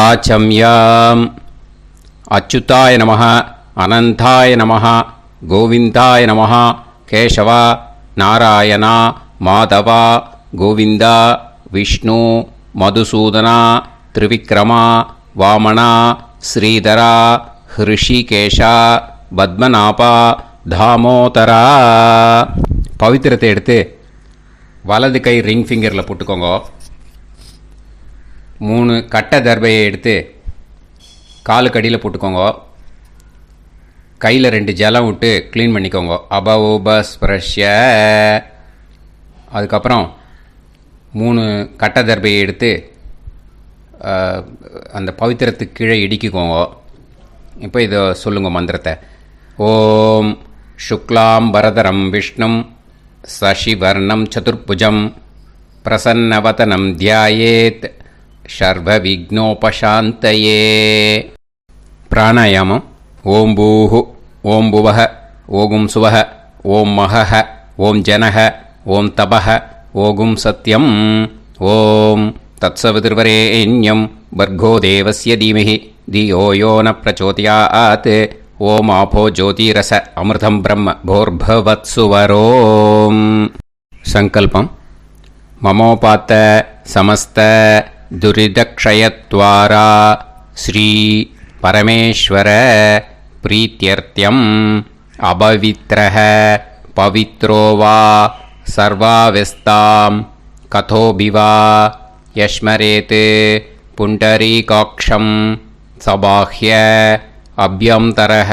ஆச்சம்யாம். அச்சுதாய நமः, அனந்தாய நமः, கோவிந்தாய நமः, கேசவா, நாராயணா, மாதவா, கோவிந்தா, விஷ்ணு, மதுசூதனா, திரிவிக்ரமா, வாமனா, ஸ்ரீதரா, ஹிருஷிகேஷா, பத்மநாபா, தாமோதரா. பவித்திரத்தை எடுத்து வலது கை ரிங் ஃபிங்கரில் போட்டுக்கோங்க. 3 கட்டை தர்பையை எடுத்து காலுக்கடியில் போட்டுக்கோங்க. கையில் 2 ஜலம் விட்டு க்ளீன் பண்ணிக்கோங்க. அபவோபஸ்பிரஷ்ய. அதுக்கப்புறம் 3 கட்டை தர்பையை எடுத்து அந்த பவித்திரத்துக்கு கீழே இடிக்கிக்கோங்க. இப்போ இதை சொல்லுங்க மந்திரத்தை. ஓம் சுக்லாம் வரதரம் விஷ்ணும் சசிவர்ணம் சதுர்புஜம் பிரசன்னவதனம் தியாயேத் சர்வ விக்னோபசாந்தயே. பிராணாயாமம். ஓம் பூஹு, ஓம் புவஹ, ஓகும் சுவஹ, ஓம் மஹஹ, ஓம் ஜனஹ, ஓம் தபஹ, ஓகும் சத்யம். ஓம் தத்சவிதுர்வரேண்யம் பர்கோ தேவஸ்ய தீமஹி தியோ யோ ந பிரச்சோதயாத். ஓம் ஆபோ ஜோதிரச அமிர்தம் பிரம்ம போர்பவத்சுவரோம். சங்கல்பம். மமோபாத்த சமஸ்த துரிதக்ஷயத்வாரா ஸ்ரீ பரமேஸ்வர பிரீத்யர்த்தியம் அபவித்ரஹ பவித்ரோ வா சர்வாவஸ்தாம் கதோபிவா யஸ்மரேத் புண்டரீகாக்ஷம் சபாஹ்ய அப்யந்தரஹ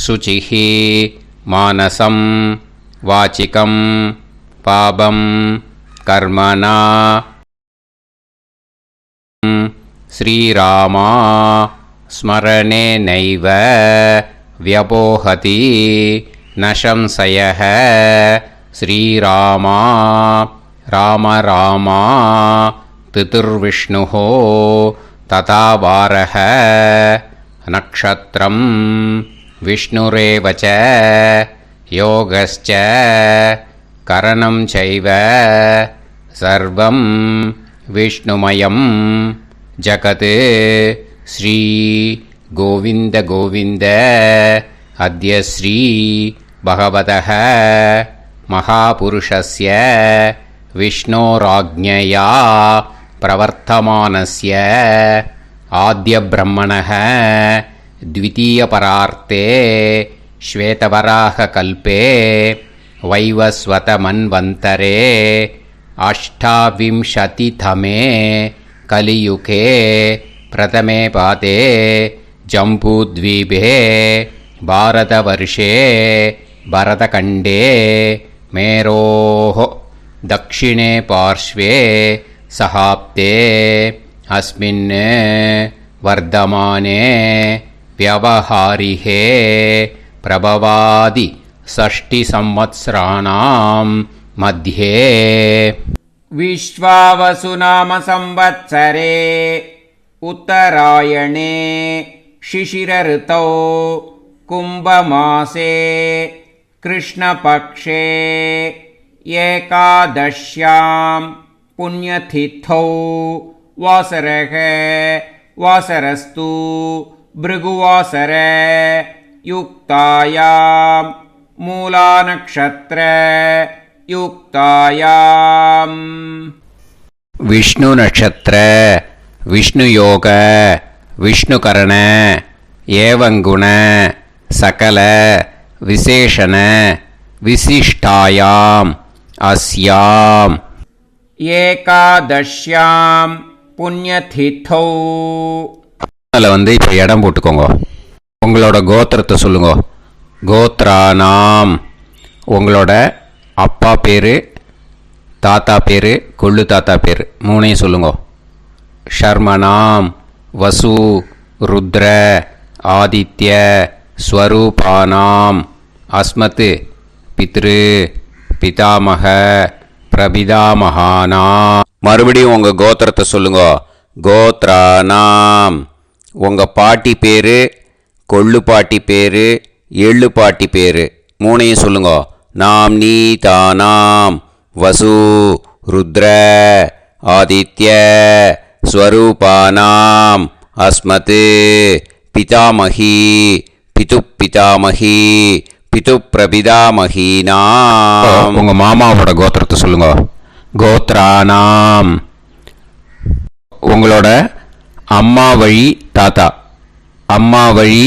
சுசிஹ மானசம் வாசிகம் பாபம் கர்மணா ஸ்ரீராமா ஸ்மரணேனைவ வ்யபோஹதி ந சம்சயः. ஸ்ரீராமா ராம ராமா திதிர்விஷ்ணுः ததா வாரः. நக்ஷத்ரம் விஷ்ணுரேவ ச யோகஸ்ச கரணம் சைவ சர்வம் விஷ்ணுமயம் ஜகத். ஸ்ரீ கோவிந்த கோவிந்த அத்ய ஸ்ரீ பகவதः மகாபுருஷஸ்ய விஷ்ணோராஜ்ஞயா பிரவர்த்தமானஸ்ய ஆத்ய பிரம்மணः த்விதீயபரார்த்தே ஸ்வேதவராக கல்பே வைவஸ்வத மன்வந்தரே அஷ்டாவிம்சதிதமே கலியுகே பிரதமே பாதே ஜம்பூத்வீபே பாரதவர்ஷே பரதகண்டே மேரோः தக்ஷிணே பார்ஷ்வே சஹாப்தே அஸ்மின் வர்தமானே व्यवहारिहे प्रभवादि षष्टि संवत्सराणां मध्ये विश्वावसु नाम संवत्सरे उत्तरायणे शिशिर ऋतौ कुंभमासे कृष्णपक्षे एकादश्यां पुण्यतिथौ वासरः वासरस्तु भृगुवासर युक्तायां मूलानक्षत्र युक्तायां विष्णु नक्षत्र विष्णु योग विष्णुकरण एवं गुण सकल विशेषण विशिष्टायां अस्यां एकादश्यां पुण्यतिथौ. அதில் இப்போ இடம் போட்டுக்கோங்க. உங்களோட கோத்திரத்தை சொல்லுங்க. கோத்ரானாம். உங்களோட அப்பா பேர், தாத்தா பேர், கொள்ளு தாத்தா பேர் 3ஐயும் சொல்லுங்க. ஷர்மனாம் வசு ருத்ர ஆதித்ய ஸ்வரூபானாம் அஸ்மத் பித்ரு பிதாமக பிரபிதாமகானா. மறுபடியும் உங்கள் கோத்திரத்தை சொல்லுங்க. கோத்ரானாம். உங்கள் பாட்டி பேர், கொள்ளு பாட்டி பேர், எள்ளு பாட்டி பேர் 3ஐயும் சொல்லுங்க. நாம் நீ தானாம் வசு ருத்ர ஆதித்ய ஸ்வரூபானாம் அஸ்மத் பிதாமகி பிது பிதாமகி பிது பிரபிதாமகீனாம். உங்கள் மாமாவோட கோத்திரத்தை சொல்லுங்க. கோத்ரானாம். உங்களோட அம்மா வழி தாத்தா, அம்மா வழி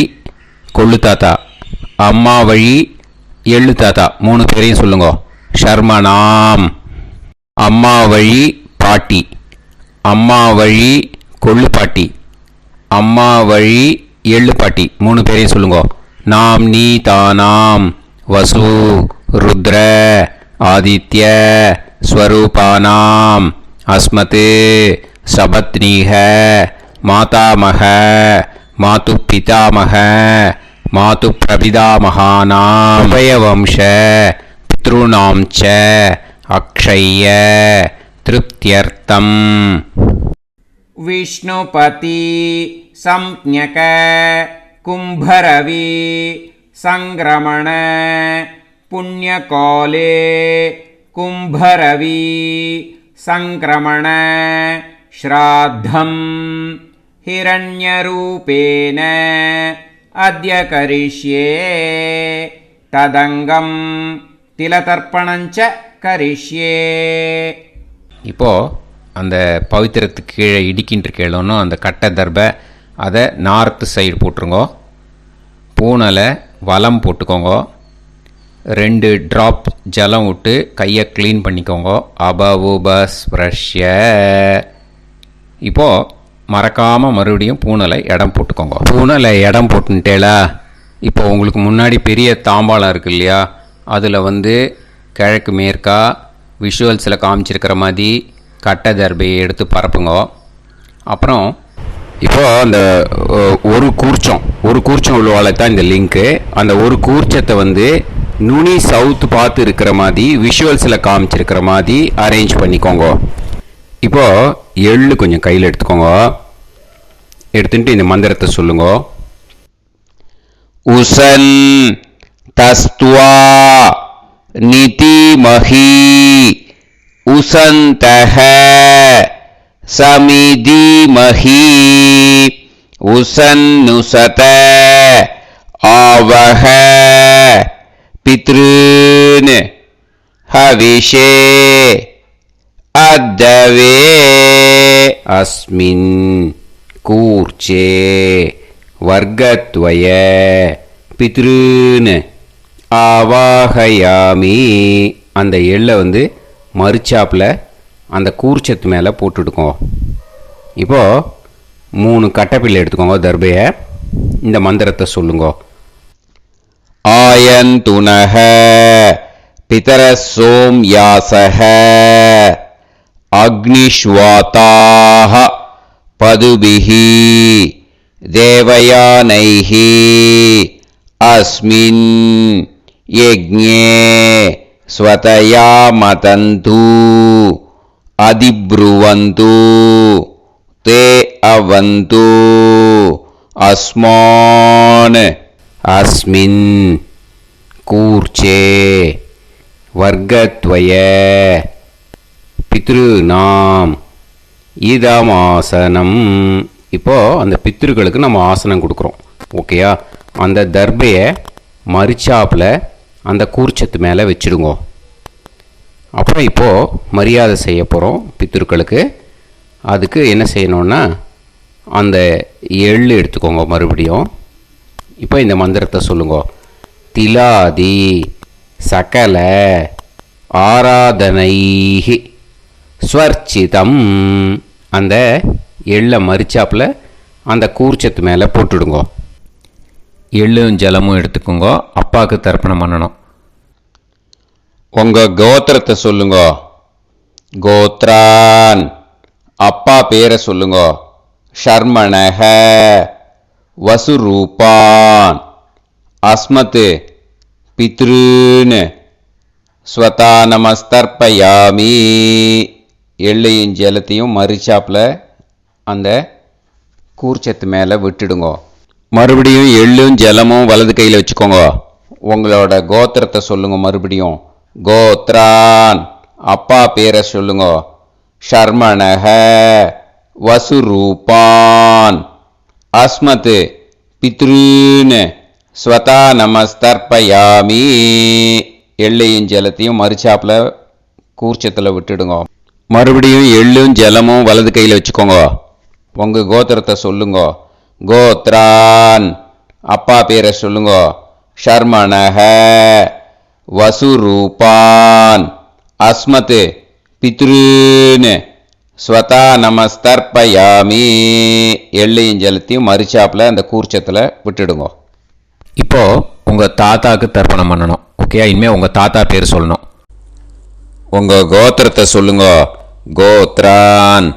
கொள்ளு தாத்தா, அம்மா வழி எள்ளு தாத்தா, 3 பேரையும் சொல்லுங்க. ஷர்மனாம். அம்மா வழி பாட்டி, அம்மா வழி கொள்ளு பாட்டி, அம்மா வழி எள்ளு பாட்டி, 3 பேரையும் சொல்லுங்க. நாம் நீ தானாம் வசு ருத்ர ஆதித்ய ஸ்வரூபானாம் அஸ்மத் சபத்னீஹ மாதாமக மாது பிதாமக மாது பிரபிதாமகானாம் உபயவம்ச பித்ருணாம் ச அக்ஷய்ய திருப்தியர்த்தம். विष्णुपति संज्ञक कुम्भरवि संक्रमण पुण्यकाले कुम्भरवि संक्रमण श्राद्धं हिरण्यरूपेण अद्य करिष्ये तदङ्गं तिलतर्पणञ्च करिष्ये. இப்போது அந்த பவித்திரத்துக்கு கீழே இடிக்கின்ற கீழே அந்த கட்டை தர்பை அதை நார்த்து சைடு போட்டுருங்கோ. பூனலை வலம் போட்டுக்கோங்க. 2 ட்ராப் ஜலம் விட்டு கையை க்ளீன் பண்ணிக்கோங்க. அபவுபஸ் ப்ரஷ்ய. இப்போது மறக்காமல் மறுபடியும் பூனலை இடம் போட்டுக்கோங்க. பூனலை இடம் போட்டுட்டேலா. இப்போ உங்களுக்கு முன்னாடி பெரிய தாம்பாளம் இருக்கு இல்லையா, அதில் கிழக்கு மேற்கா விஷுவல்ஸில் காமிச்சிருக்கிற மாதிரி கட்டை தர்பையை எடுத்து பரப்புங்க. அப்புறம் இப்போது அந்த ஒரு கூர்ச்சம் உள்ளவாளை தான் இந்த லிங்க்கு. அந்த ஒரு கூர்ச்சத்தை நுனி சவுத்து பார்த்து இருக்கிற மாதிரி விஷுவல்ஸில் காமிச்சிருக்கிற மாதிரி அரேஞ்ச் பண்ணிக்கோங்க. இப்போது எள்ளு கொஞ்சம் கையில் எடுத்துக்கோங்க. எடுத்துட்டு இந்த மந்திரத்தை சொல்லுங்க. உசன் தஸ்துவா நிதிமஹி உசந்தஹ சமிதிமஹி உசன்னுசத ஆவஹ பித்ருன் ஹவிஷே அத்தவே அஸ்மின் கூர்ச்சே வர்க்கத்வய பித்ருன் ஆவாஹயாமி. அந்த எள்ளை மறுச்சாப்பில் அந்த கூர்ச்சத்து மேலே போட்டுடுக்கோங்க. இப்போது 3 கட்டைப்பிள்ளை எடுத்துக்கோங்க. தர்பையை இந்த மந்திரத்தை சொல்லுங்க. ஆயந்துனஹ பிதர சோம்யாசஹ அக்னிஷ்வாதாஹ பதுபிஹி தேவயானைஹி அஸ்மின் யஜ்ஞே ஸ்வதயா மதந்து அதிப்ருவந்து தே அவது அஸ்மான் அஸ்மின் கூர்ச்சே வர்க்கத்வய பித்ருநாம் இதமாசனம். இப்போது அந்த பித்ருக்களுக்கு நம்ம ஆசனம் கொடுக்குறோம். ஓகேயா? அந்த தர்பையை மரிச்சாப்பில் அந்த கூர்ச்சத்து மேலே வச்சுடுங்க. அப்புறம் இப்போது மரியாதை செய்ய போகிறோம் பித்ருக்களுக்கு. அதுக்கு என்ன செய்யணுன்னா அந்த எள்ளு எடுத்துக்கோங்க. மறுபடியும் இப்போ இந்த மந்திரத்தை சொல்லுங்க. திலாதி சகல ஆராதனைஹி ஸ்வர்ச்சிதம். அந்த எள்ளை மரிச்சாப்பில் அந்த கூர்ச்சத்து மேலே போட்டுடுங்க. எள்ளும் ஜலமும் எடுத்துக்கோங்க. அப்பாவுக்கு தர்ப்பணம் பண்ணணும். உங்கள் கோத்திரத்தை சொல்லுங்க. கோத்ரான். அப்பா பேரை சொல்லுங்க. ஷர்மணஹ வசுரூபான் அஸ்மத் பித்ருன் ஸ்வதா நமஸ்தர்ப்பயாமி. எள்ளையும் ஜலத்தையும் மரிச்சாப்பில் அந்த கூர்ச்சத்து மேலே விட்டுடுங்க. மறுபடியும் எள்ளும் ஜலமும் வலது கையில் வச்சுக்கோங்க. உங்களோட கோத்திரத்தை சொல்லுங்க. மறுபடியும் கோத்ரான். அப்பா பேரை சொல்லுங்க. ஷர்மணஹ வசுரூபான் அஸ்மத் பித்ருன்னு ஸ்வதா நமஸ்தர்ப்பயாமி. எள்ளையும் ஜலத்தையும் மறுச்சாப்பில் கூர்ச்சத்தில் விட்டுடுங்க. மறுபடியும் எள்ளும் ஜலமும் வலது கையில் வச்சுக்கோங்க. உங்கள் கோத்திரத்தை சொல்லுங்க. கோத்ரான் அப்பா பேரை சொல்லுங்க. ஷர்மணஹ வசுரூபான் அஸ்மத் பித்ருன்னு ஸ்வதா நமஸ்தர்ப்பயாமி. எள்ளையும் ஜலத்தையும் மறுச்சாப்பில் அந்த கூர்ச்சத்தில் விட்டுடுங்க. இப்போது உங்கள் தாத்தாவுக்கு தர்ப்பணம் பண்ணணும். ஓகே, இனிமேல் உங்கள் தாத்தா பேர் சொல்லணும். உங்கள் கோத்திரத்தை சொல்லுங்க. கோத்ரான்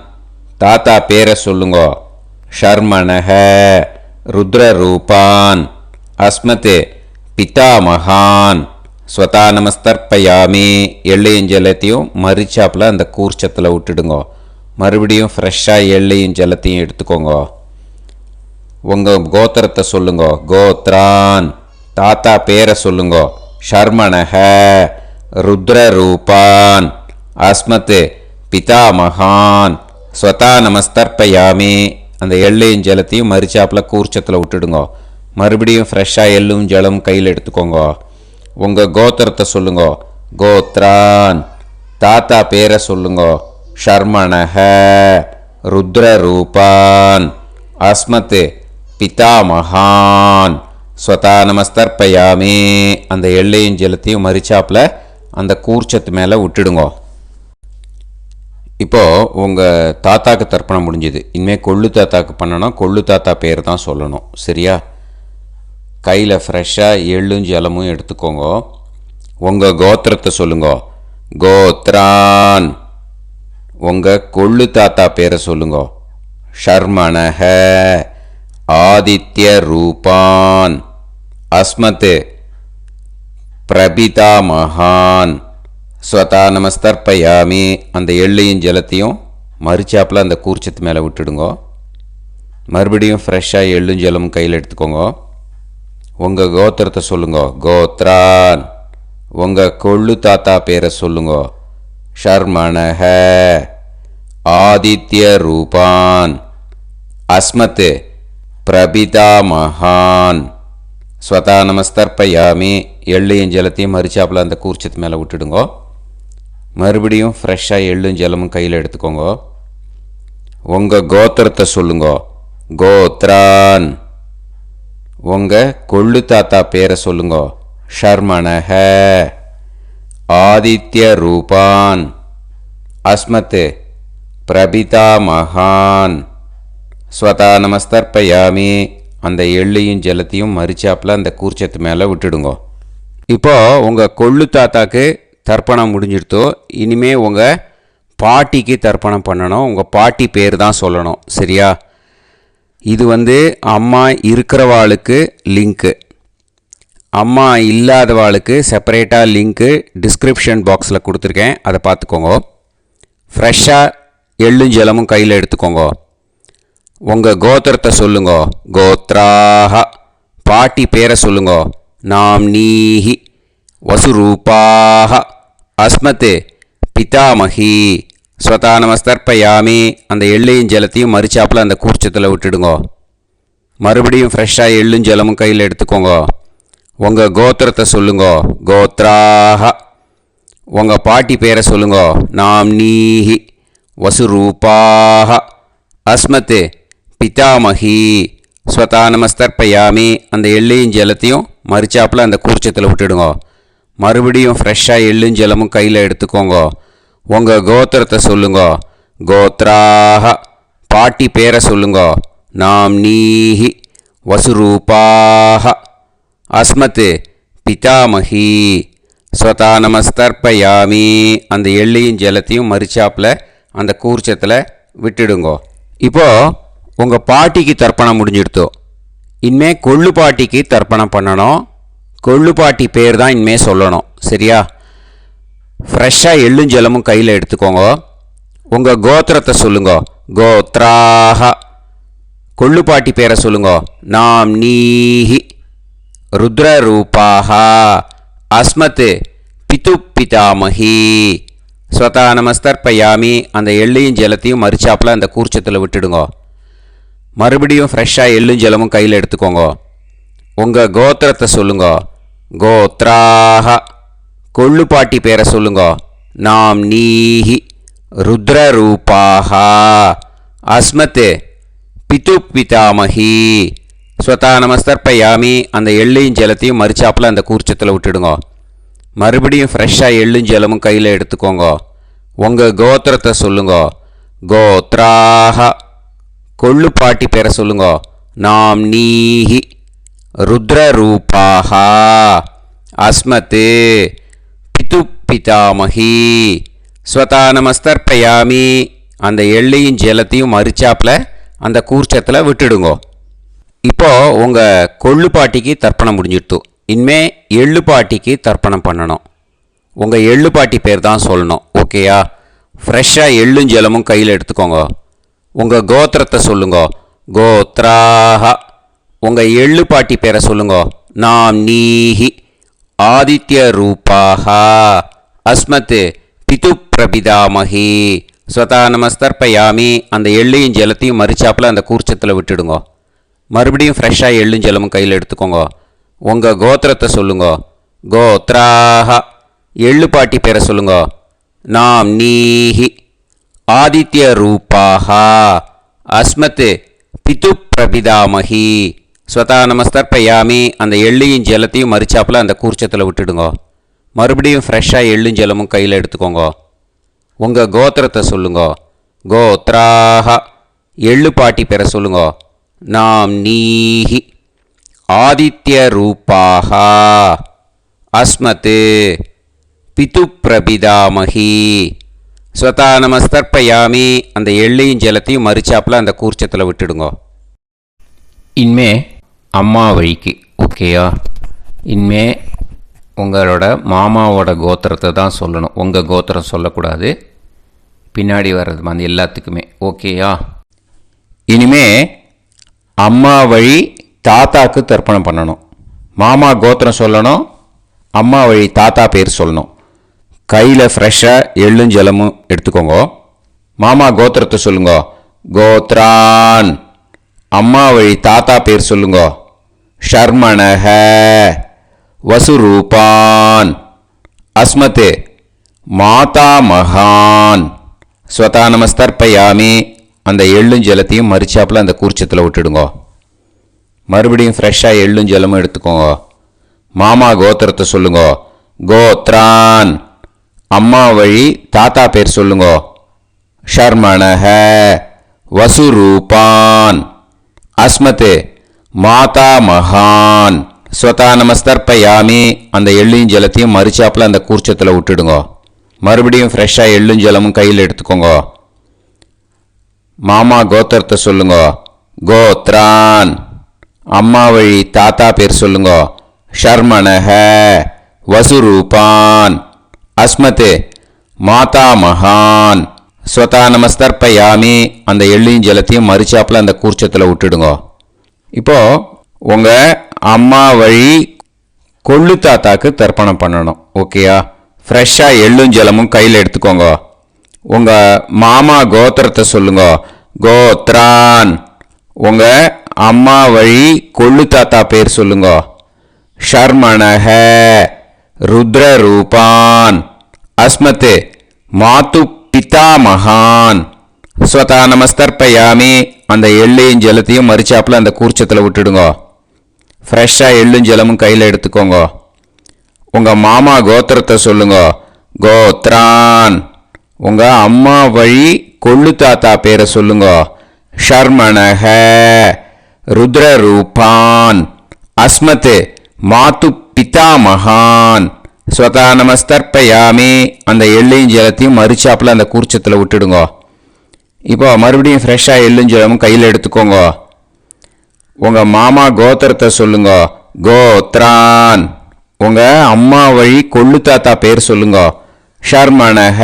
தாத்தா பேரை சொல்லுங்க. ஷர்மணஹ ருத்ரரூபான் அஸ்மத் பிதாமகான் ஸ்வதா நமஸ்தர்ப்பயாமி. எள்ளையும் ஜலத்தையும் மறுச்சாப்பில் அந்த கூர்ச்சத்தில் விட்டுடுங்க. மறுபடியும் ஃப்ரெஷ்ஷாக எள்ளையும் ஜலத்தையும் எடுத்துக்கோங்க. உங்கள் கோத்திரத்தை சொல்லுங்க. கோத்ரான் தாத்தா பேரை சொல்லுங்க. ஷர்மணஹ ருத்ரரூபான் அஸ்மத் பிதாமகான் ஸ்வதா நமஸ்தர்ப்பயாமி. அந்த எள்ளையும் ஜலத்தையும் மறுச்சாப்பில் கூர்ச்சத்தில் விட்டுடுங்க. மறுபடியும் ஃப்ரெஷ்ஷாக எள்ளும் ஜலம் கையில் எடுத்துக்கோங்க. உங்கள் கோத்திரத்தை சொல்லுங்க. கோத்ரான் தாத்தா பேரை சொல்லுங்க. ஷர்மணஹ ருத்ரரூபான் அஸ்மத் பிதாமகான் ஸ்வதா நமஸ்தர்ப்பயாமி. அந்த எள்ளையும் ஜலத்தையும் மறுச்சாப்பில் அந்த கூர்ச்சத்து மேலே விட்டுடுங்க. இப்போது உங்கள் தாத்தாக்கு தர்ப்பணம் முடிஞ்சுது. இனிமேல் கொள்ளு தாத்தாக்கு பண்ணணும். கொள்ளு தாத்தா பேர் தான் சொல்லணும். சரியா? கையில் ஃப்ரெஷ்ஷாக எள்ளும் ஜலமும் எடுத்துக்கோங்க. உங்கள் கோத்திரத்தை சொல்லுங்க. கோத்ரான் உங்கள் கொள்ளு தாத்தா பேரை சொல்லுங்க. ஷர்மணஹ ஆதித்ய ரூபான் அஸ்மத் பிரபிதாமகான் ஸ்வதா நமஸ்தர்ப்பயாமி. அந்த எள்ளையும் ஜலத்தையும் மறுச்சாப்பில் அந்த கூர்ச்சத்து மேலே விட்டுடுங்க. மறுபடியும் ஃப்ரெஷ்ஷாக எள்ளும் ஜலமும் கையில் எடுத்துக்கோங்க. உங்கள் கோத்திரத்தை சொல்லுங்க. கோத்ரான் உங்கள் கொள்ளு தாத்தா பேரை சொல்லுங்க. ஷர்மணஹ ஆதித்ய ரூபான் அஸ்மத் பிரபிதாமகான் ஸ்வதா நமஸ்தர்ப்பயாமி. எள்ளையும் ஜலத்தையும் மறுச்சாப்பில் அந்த கூர்ச்சத்து மேலே விட்டுடுங்க. மறுபடியும் ஃப்ரெஷ்ஷாக எள்ளும் ஜலமும் கையில் எடுத்துக்கோங்க. உங்கள் கோத்திரத்தை சொல்லுங்க. கோத்ரான் உங்கள் கொள்ளு தாத்தா பேரை சொல்லுங்க. ஷர்மணஹ ஆதித்ய ரூபான் அஸ்மத் பிரபிதாமகான் ஸ்வதா நமஸ்தர்ப்பயாமி. அந்த எள்ளையும் ஜலத்தையும் மறுச்சாப்பில் அந்த கூர்ச்சத்து மேலே விட்டுடுங்க. இப்போது உங்கள் கொள்ளு தாத்தாக்கு தர்ப்பணம் முடிஞ்சிடுத்தோ. இனிமேல் உங்கள் பாட்டிக்கு தர்ப்பணம் பண்ணணும். உங்கள் பாட்டி பேர் தான் சொல்லணும். சரியா? இது அம்மா இருக்கிறவாளுக்கு லிங்க்கு, அம்மா இல்லாதவாளுக்கு செப்பரேட்டாக லிங்க்கு டிஸ்கிரிப்ஷன் பாக்ஸில் கொடுத்துருக்கேன். அதை பார்த்துக்கோங்க. ஃப்ரெஷ்ஷாக எள்ளும் ஜலமும் கையில் எடுத்துக்கோங்க. உங்கள் கோத்திரத்தை சொல்லுங்க. கோத்ராஹ பாட்டி பேரை சொல்லுங்க. நாம்னீஹி வசுரூபாஹ அஸ்மத் பிதாமகி ஸ்வதா நமஸ்தர்ப்பயாமி. அந்த எள்ளையும் ஜலத்தையும் மறுச்சாப்பில் அந்த கூர்ச்சத்தில் விட்டுடுங்க. மறுபடியும் ஃப்ரெஷ்ஷாக எள்ளும் ஜலமும் கையில் எடுத்துக்கோங்க. உங்கள் கோத்திரத்தை சொல்லுங்க. கோத்ராஹ உங்கள் பாட்டி பேரை சொல்லுங்க. நாம்னீஹி வசுரூபாஹ அஸ்மத் பிதாமகி ஸ்வதா நமஸ்தர்ப்பயாமி. அந்த எள்ளையும் ஜலத்தையும் மறுச்சாப்பில் அந்த கூர்ச்சத்தில் விட்டுடுங்க. மறுபடியும் ஃப்ரெஷ்ஷாக எள்ளும் ஜலமும் கையில் எடுத்துக்கோங்க. உங்கள் கோத்திரத்தை சொல்லுங்க. கோத்ராஹ பாட்டி பேரை சொல்லுங்க. நாம்னீஹி வசுரூபாஹ அஸ்மத் பிதாமகி ஸ்வதா நமஸ்தர்ப்பயாமி. அந்த எள்ளையும் ஜலத்தையும் மறுச்சாப்பில் அந்த கூர்ச்சத்தில் விட்டுடுங்க. இப்போது உங்கள் பாட்டிக்கு தர்ப்பணம் முடிஞ்சிடுத்தோ. இனிமேல் கொள்ளு பாட்டிக்கு தர்ப்பணம் பண்ணணும். கொள்ளு பாட்டி பேர் தான் இனிமேல் சொல்லணும். சரியா? ஃப்ரெஷ்ஷாக எள்ளும் ஜலமும் கையில் எடுத்துக்கோங்க. உங்கள் கோத்திரத்தை சொல்லுங்க. கோத்ராஹ கொள்ளு பாட்டி பேரை சொல்லுங்க. நாம்னீஹி ருத்ரரூபாஹ அஸ்மத் பிதாமகி ஸ்வதா நமஸ்தர்ப்பயாமி. அந்த எள்ளையும் ஜலத்தையும் மறுச்சாப்பில் அந்த கூர்ச்சத்தில் விட்டுடுங்க. மறுபடியும் ஃப்ரெஷ்ஷாக எள்ளும் ஜலமும் கையில் எடுத்துக்கோங்க. உங்கள் கோத்திரத்தை சொல்லுங்க. கோத்ராஹ. கொள்ளுப்பாட்டி பேரை சொல்லுங்க. நாம் நீஹி ருத்ரரூபாஹ அஸ்மத் பிது பிதாமஹி. ஸ்வதா நமஸ்தர்ப்பயாமி. அந்த எள்ளையும் ஜலத்தையும் மறிச்சாப்பில் அந்த கூர்ச்சத்தில் விட்டுடுங்க. மறுபடியும் ஃப்ரெஷ்ஷாக எள்ளும் ஜலமும் கையில் எடுத்துக்கோங்க. உங்கள் கோத்திரத்தை சொல்லுங்க. கோத்ராஹ. கொள்ளுப்பாட்டி பேரை சொல்லுங்க. நாம் நீஹி ருத்ரரூபாஹ அஸ்மத் பிது பிதாமஹி. ஸ்வதா நமஸ்தர்ப்பயாமி. அந்த எள்ளையும் ஜலத்தையும் மறிச்சாப்பில் அந்த கூர்ச்சத்தில் விட்டுடுங்க. இப்போது உங்கள் கொள்ளுப்பாட்டிக்கு தர்ப்பணம் முடிஞ்சிடுத்து. இனிமே எள்ளுப்பாட்டிக்கு தர்ப்பணம் பண்ணணும். உங்கள் எள்ளுப்பாட்டி பேர் தான் சொல்லணும். ஓகேயா? ஃப்ரெஷ்ஷாக எள்ளும் ஜலமும் கையில் எடுத்துக்கோங்க. உங்கள் கோத்திரத்தை சொல்லுங்க. கோத்ராஹ. உங்கள் எள்ளுப்பாட்டி பேரை சொல்லுங்க. நாம் நீஹி ஆதித்ய ரூபாஹ அஸ்மத் பிது பிரபிதாமஹி. ஸ்வதா நமஸ்தர்ப்பயாமி. அந்த எள்ளையும் ஜலத்தையும் மறிச்சாப்பில் அந்த கூர்ச்சத்தில் விட்டுடுங்க. மறுபடியும் ஃப்ரெஷ்ஷாக எள்ளும் ஜலமும் கையில் எடுத்துக்கோங்க. உங்கள் கோத்திரத்தை சொல்லுங்க. கோத்ராஹ. எள்ளுப்பாட்டி பேரை சொல்லுங்க. நாம் நீஹி ஆதித்ய ரூபாஹ அஸ்மத் பிது பிரபிதாமஹி. ஸ்வதா நமஸ்தர்ப்பயாமி. அந்த எள்ளையும் ஜலத்தையும் மறிச்சாப்பில் அந்த கூர்ச்சத்தில் விட்டுடுங்க. மறுபடியும் ஃப்ரெஷ்ஷாக எள்ளும் ஜலமும் கையில் எடுத்துக்கோங்க. உங்கள் கோத்திரத்தை சொல்லுங்க. கோத்ராஹ. எள்ளுப்பாட்டி பேரை சொல்லுங்க. நாம் நீஹி ஆதித்ய ரூபாஹ அஸ்மத் பிது பிரபிதாமஹி. ஸ்வதா நமஸ்தர்ப்பயாமி. அந்த எள்ளையும் ஜலத்தையும் மறிச்சாப்பில் அந்த கூர்ச்சத்தில் விட்டுடுங்க. இனிமே அம்மா வழிக்கு. ஓகேயா? இனிமே உங்களோட மாமாவோட கோத்திரத்தை தான் சொல்லணும். உங்கள் கோத்திரம் சொல்லக்கூடாது. பின்னாடி வர்றது மாதிரி எல்லாத்துக்குமே. ஓகேயா? இனிமே அம்மா வழி தாத்தாக்கு தர்ப்பணம் பண்ணணும். மாமா கோத்திரம் சொல்லணும். அம்மா வழி தாத்தா பேர் சொல்லணும். கையில் ஃப்ரெஷ்ஷாக எள்ளும் ஜலமும் எடுத்துக்கோங்க. மாமா கோத்திரத்தை சொல்லுங்க. கோத்ரான். அம்மா வழி தாத்தா பேர் சொல்லுங்க. ஷர்மணஹ வசுரூபான் அஸ்மத் மாதா மகான். ஸ்வதா நமஸ்தர்ப்பயாமி. அந்த எள்ளும் ஜலத்தையும் மறிச்சாப்பில் அந்த கூர்ச்சத்தில் விட்டுடுங்க. மறுபடியும் ஃப்ரெஷ்ஷாக எள்ளும் ஜலமும் எடுத்துக்கோங்க. மாமா கோத்திரத்தை சொல்லுங்க. கோத்ரான். அம்மா வழி தாத்தா பேர் சொல்லுங்க. ஷர்மணஹ வசுரூபான் அஸ்மத் மாதா மகான். ஸ்வதா நமஸ்தர்ப்பயாமி. அந்த எள்ளையும் ஜலத்தையும் மறிச்சாப்பில் அந்த கூர்ச்சத்தில் விட்டுடுங்க. மறுபடியும் ஃப்ரெஷ்ஷாக எள்ளும் ஜலமும் கையில் எடுத்துக்கோங்க. மாமா கோத்திரத்தை சொல்லுங்க. கோத்ரான். அம்மா வழி தாத்தா பேர் சொல்லுங்க. ஷர்மணஹ வசுரூபான் அஸ்மத் மாதா மகான். ஸ்வதா நமஸ்தர்ப்பயாமி. அந்த எள்ளையும் ஜலத்தையும் மறிச்சாப்பில் அந்த கூர்ச்சத்தில் விட்டுடுங்க. இப்போது உங்கள் அம்மா வழி கொள்ளு தாத்தாக்கு தர்ப்பணம் பண்ணணும். ஓகேயா? ஃப்ரெஷ்ஷாக எள்ளும் ஜலமும் கையில் எடுத்துக்கோங்க. உங்கள் மாமா கோத்திரத்தை சொல்லுங்க. கோத்ரான். உங்கள் அம்மா வழி கொள்ளு தாத்தா பேர் சொல்லுங்க. ஷர்மணஹ ருத்ரரூபான் அஸ்மத் மாது பிதா மகான். ஸ்வதா நமஸ்தர்ப்பயாமி. அந்த எள்ளையும் ஜலத்தையும் மறிச்சாப்பில் அந்த கூர்ச்சத்தில் விட்டுடுங்க. ஃப்ரெஷ்ஷாக எள்ளும் ஜலமும் கையில் எடுத்துக்கோங்க. உங்கள் மாமா கோத்திரத்தை சொல்லுங்க. கோத்ரான். உங்கள் அம்மா வழி கொள்ளு தாத்தா பேரை சொல்லுங்க. ஷர்மணஹ ருத்ரரூபான் அஸ்மத் மாது பிதா மகான். ஸ்வதா நமஸ்தர்ப்பயாமி. அந்த எள்ளையும் ஜலத்தையும் மறிச்சாப்பில் அந்த கூர்ச்சத்தில் விட்டுடுங்க. இப்போ மறுபடியும் ஃப்ரெஷ்ஷாக எள்ளும் ஜலமும் கையில் எடுத்துக்கோங்க. உங்கள் மாமா கோத்திரத்தை சொல்லுங்க. கோத்ரான். உங்கள் அம்மா வழி கொள்ளு தாத்தா பேர் சொல்லுங்க. ஷர்மணஹ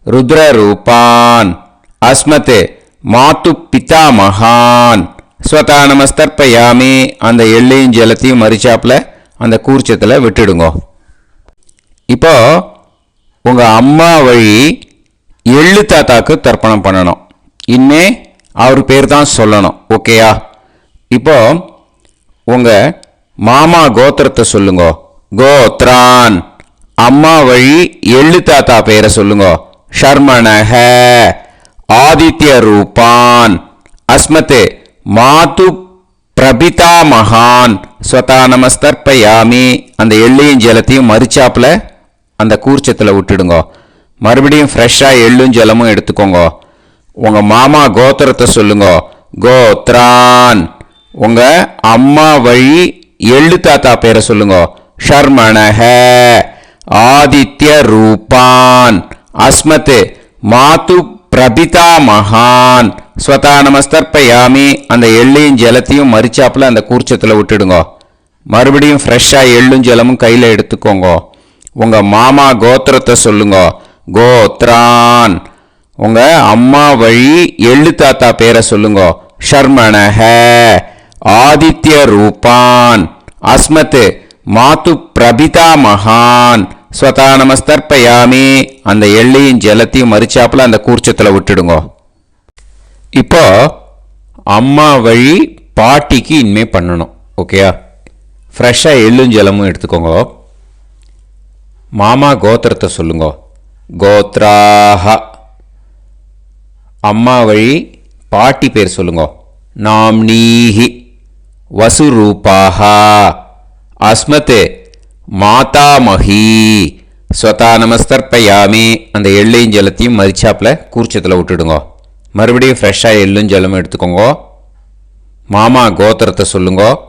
ருத்ரரூபான் அஸ்மத் மாது பிதா மகான். ஸ்வதா நமஸ்தர்ப்பயாமி. அந்த எள்ளையும் ஜலத்தையும் மறிச்சாப்பில் அந்த கூர்ச்சத்தில் விட்டுடுங்க. இப்போ உங்கள் அம்மா வழி எள்ளு தாத்தாக்கு தர்ப்பணம் பண்ணணும். இனிமே அவர் பேர் தான் சொல்லணும். ஓகேயா? இப்போ உங்கள் மாமா கோத்திரத்தை சொல்லுங்க. கோத்ரான். அம்மா வழி எள்ளு தாத்தா பேரை சொல்லுங்க. ஷர்மணஹ. ஆதித்ய ரூபான். அஸ்மதே மாது பிரபிதா மகான். ஸ்வதா நமஸ்தர்ப்பயாமி. அந்த எள்ளையும் ஜலத்தையும் மறிச்சாப்புல அந்த கூர்ச்சத்தில் விட்டுடுங்க. மறுபடியும் ஃப்ரெஷ்ஷாக எள்ளும் ஜலமும் எடுத்துக்கோங்க. உங்கள் மாமா கோத்திரத்தை சொல்லுங்க. கோத்ரான். உங்கள் அம்மா வழி எள்ளு தாத்தா பேரை சொல்லுங்க. ஷர்மணஹ. ஆதித்ய ரூபான். அஸ்மத் மாது பிரபிதா மகான். ஸ்வதா நமஸ்தர்ப்பயாமி. அந்த எள்ளையும் ஜலத்தையும் மறிச்சாப்புல அந்த கூர்ச்சத்தில் விட்டுடுங்க. மறுபடியும் ஃப்ரெஷ்ஷாக எள்ளும் ஜலமும் கையில் எடுத்துக்கோங்க. உங்கள் மாமா கோத்திரத்தை சொல்லுங்க. கோத்ரான். உங்கள் அம்மா வழி எள்ளு தாத்தா பேரை சொல்லுங்க. ஷர்மணஹ. ஆதித்ய ரூபான். அஸ்மத் மாது பிரபிதா மகான். ஸ்வதா நமஸ்தர்ப்பயாமி. அந்த எள்ளையும் ஜலத்தையும் மறிச்சாப்புல அந்த கூர்ச்சத்தில் விட்டுடுங்க. இப்போ அம்மா வழி பாட்டிக்கு இனிமே பண்ணணும். ஓகேயா? ஃப்ரெஷ்ஷாக எள்ளும் ஜலமும் எடுத்துக்கோங்க. மாமா கோத்திரத்தை சொல்லுங்க. கோத்ராஹ. அம்மா வழி பாட்டி பேர் சொல்லுங்க. நாம்னீஹி. வசுரூபாஹ. அஸ்மத் மாதாமஹி. ஸ்வதா நமஸ்தர்ப்பயாமி. அந்த எள்ளையும் ஜலத்தையும் மறிச்சாப்புல கூர்ச்சத்தில் விட்டுடுங்க. மறுபடியும் ஃப்ரெஷ்ஷாக எள்ளும் ஜலமும் எடுத்துக்கோங்க. மாமா கோத்திரத்தை சொல்லுங்க.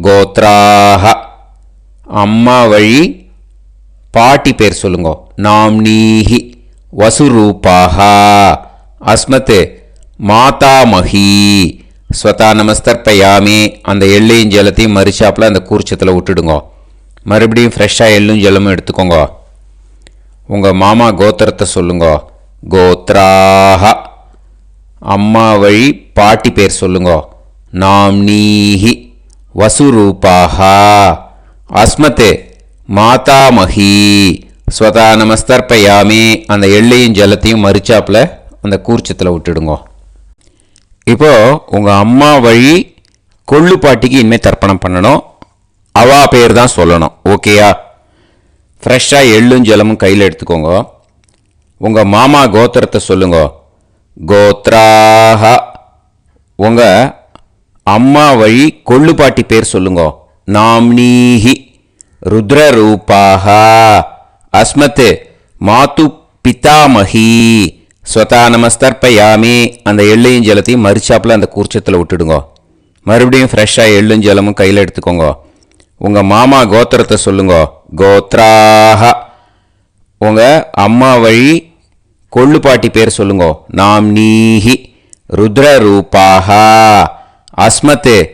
கோத்ராஹ. அம்மா வழி பாட்டி பேர் சொல்லுங்க. நாம்னீஹி. வசுரூபாஹ. அஸ்மத் மாதாமஹி. ஸ்வதா நமஸ்தர்ப்பயாமி. அந்த எள்ளையும் ஜலத்தையும் மறிச்சாப்புல அந்த கூர்ச்சத்தில் விட்டுடுங்க. மறுபடியும் ஃப்ரெஷ்ஷாக எள்ளும் ஜலமும் எடுத்துக்கோங்க. உங்கள் மாமா கோத்திரத்தை சொல்லுங்க. கோத்ராஹ. அம்மா வழி பாட்டி பேர் சொல்லுங்க. நாம்னீஹி. வசுரூபாஹ. அஸ்மத் மாதாமஹி. ஸ்வதா நமஸ்தர்ப்பயாமி. அந்த எள்ளையும் ஜலத்தையும் மறிச்சாப்புல அந்த கூர்ச்சத்தில் விட்டுடுங்க. இப்போ உங்கள் அம்மா வழி கொள்ளு பாட்டிக்கு இனிமேல் தர்ப்பணம் பண்ணணும். அவா பேர் தான் சொல்லணும். ஓகேயா? ஃப்ரெஷ்ஷாக எள்ளும் ஜலமும் கையில் எடுத்துக்கோங்க. உங்கள் மாமா கோத்திரத்தை சொல்லுங்க. கோத்ராஹ. உங்கள் அம்மா வழி கொள்ளு பாட்டி பேர் சொல்லுங்க. நாம்னீஹி. ருத்ரரூபாஹ. அஸ்மத் மாது பிதாமஹி. ஸ்வதா நமஸ்தர்ப்பயாமி. அந்த எள்ளையும் ஜலத்தையும் மறிச்சாப்புல அந்த கூர்ச்சத்தில் விட்டுடுங்க. மறுபடியும் ஃப்ரெஷ்ஷாக எள்ளும் ஜலமும் கையில் எடுத்துக்கோங்க. உங்கள் மாமா கோத்திரத்தை சொல்லுங்க. கோத்ராஹ. உங்கள் அம்மா வழி கொள்ளு பாட்டி பேர் சொல்லுங்க. நாம்னீஹி. ருத்ரரூபாஹ. அஸ்மத்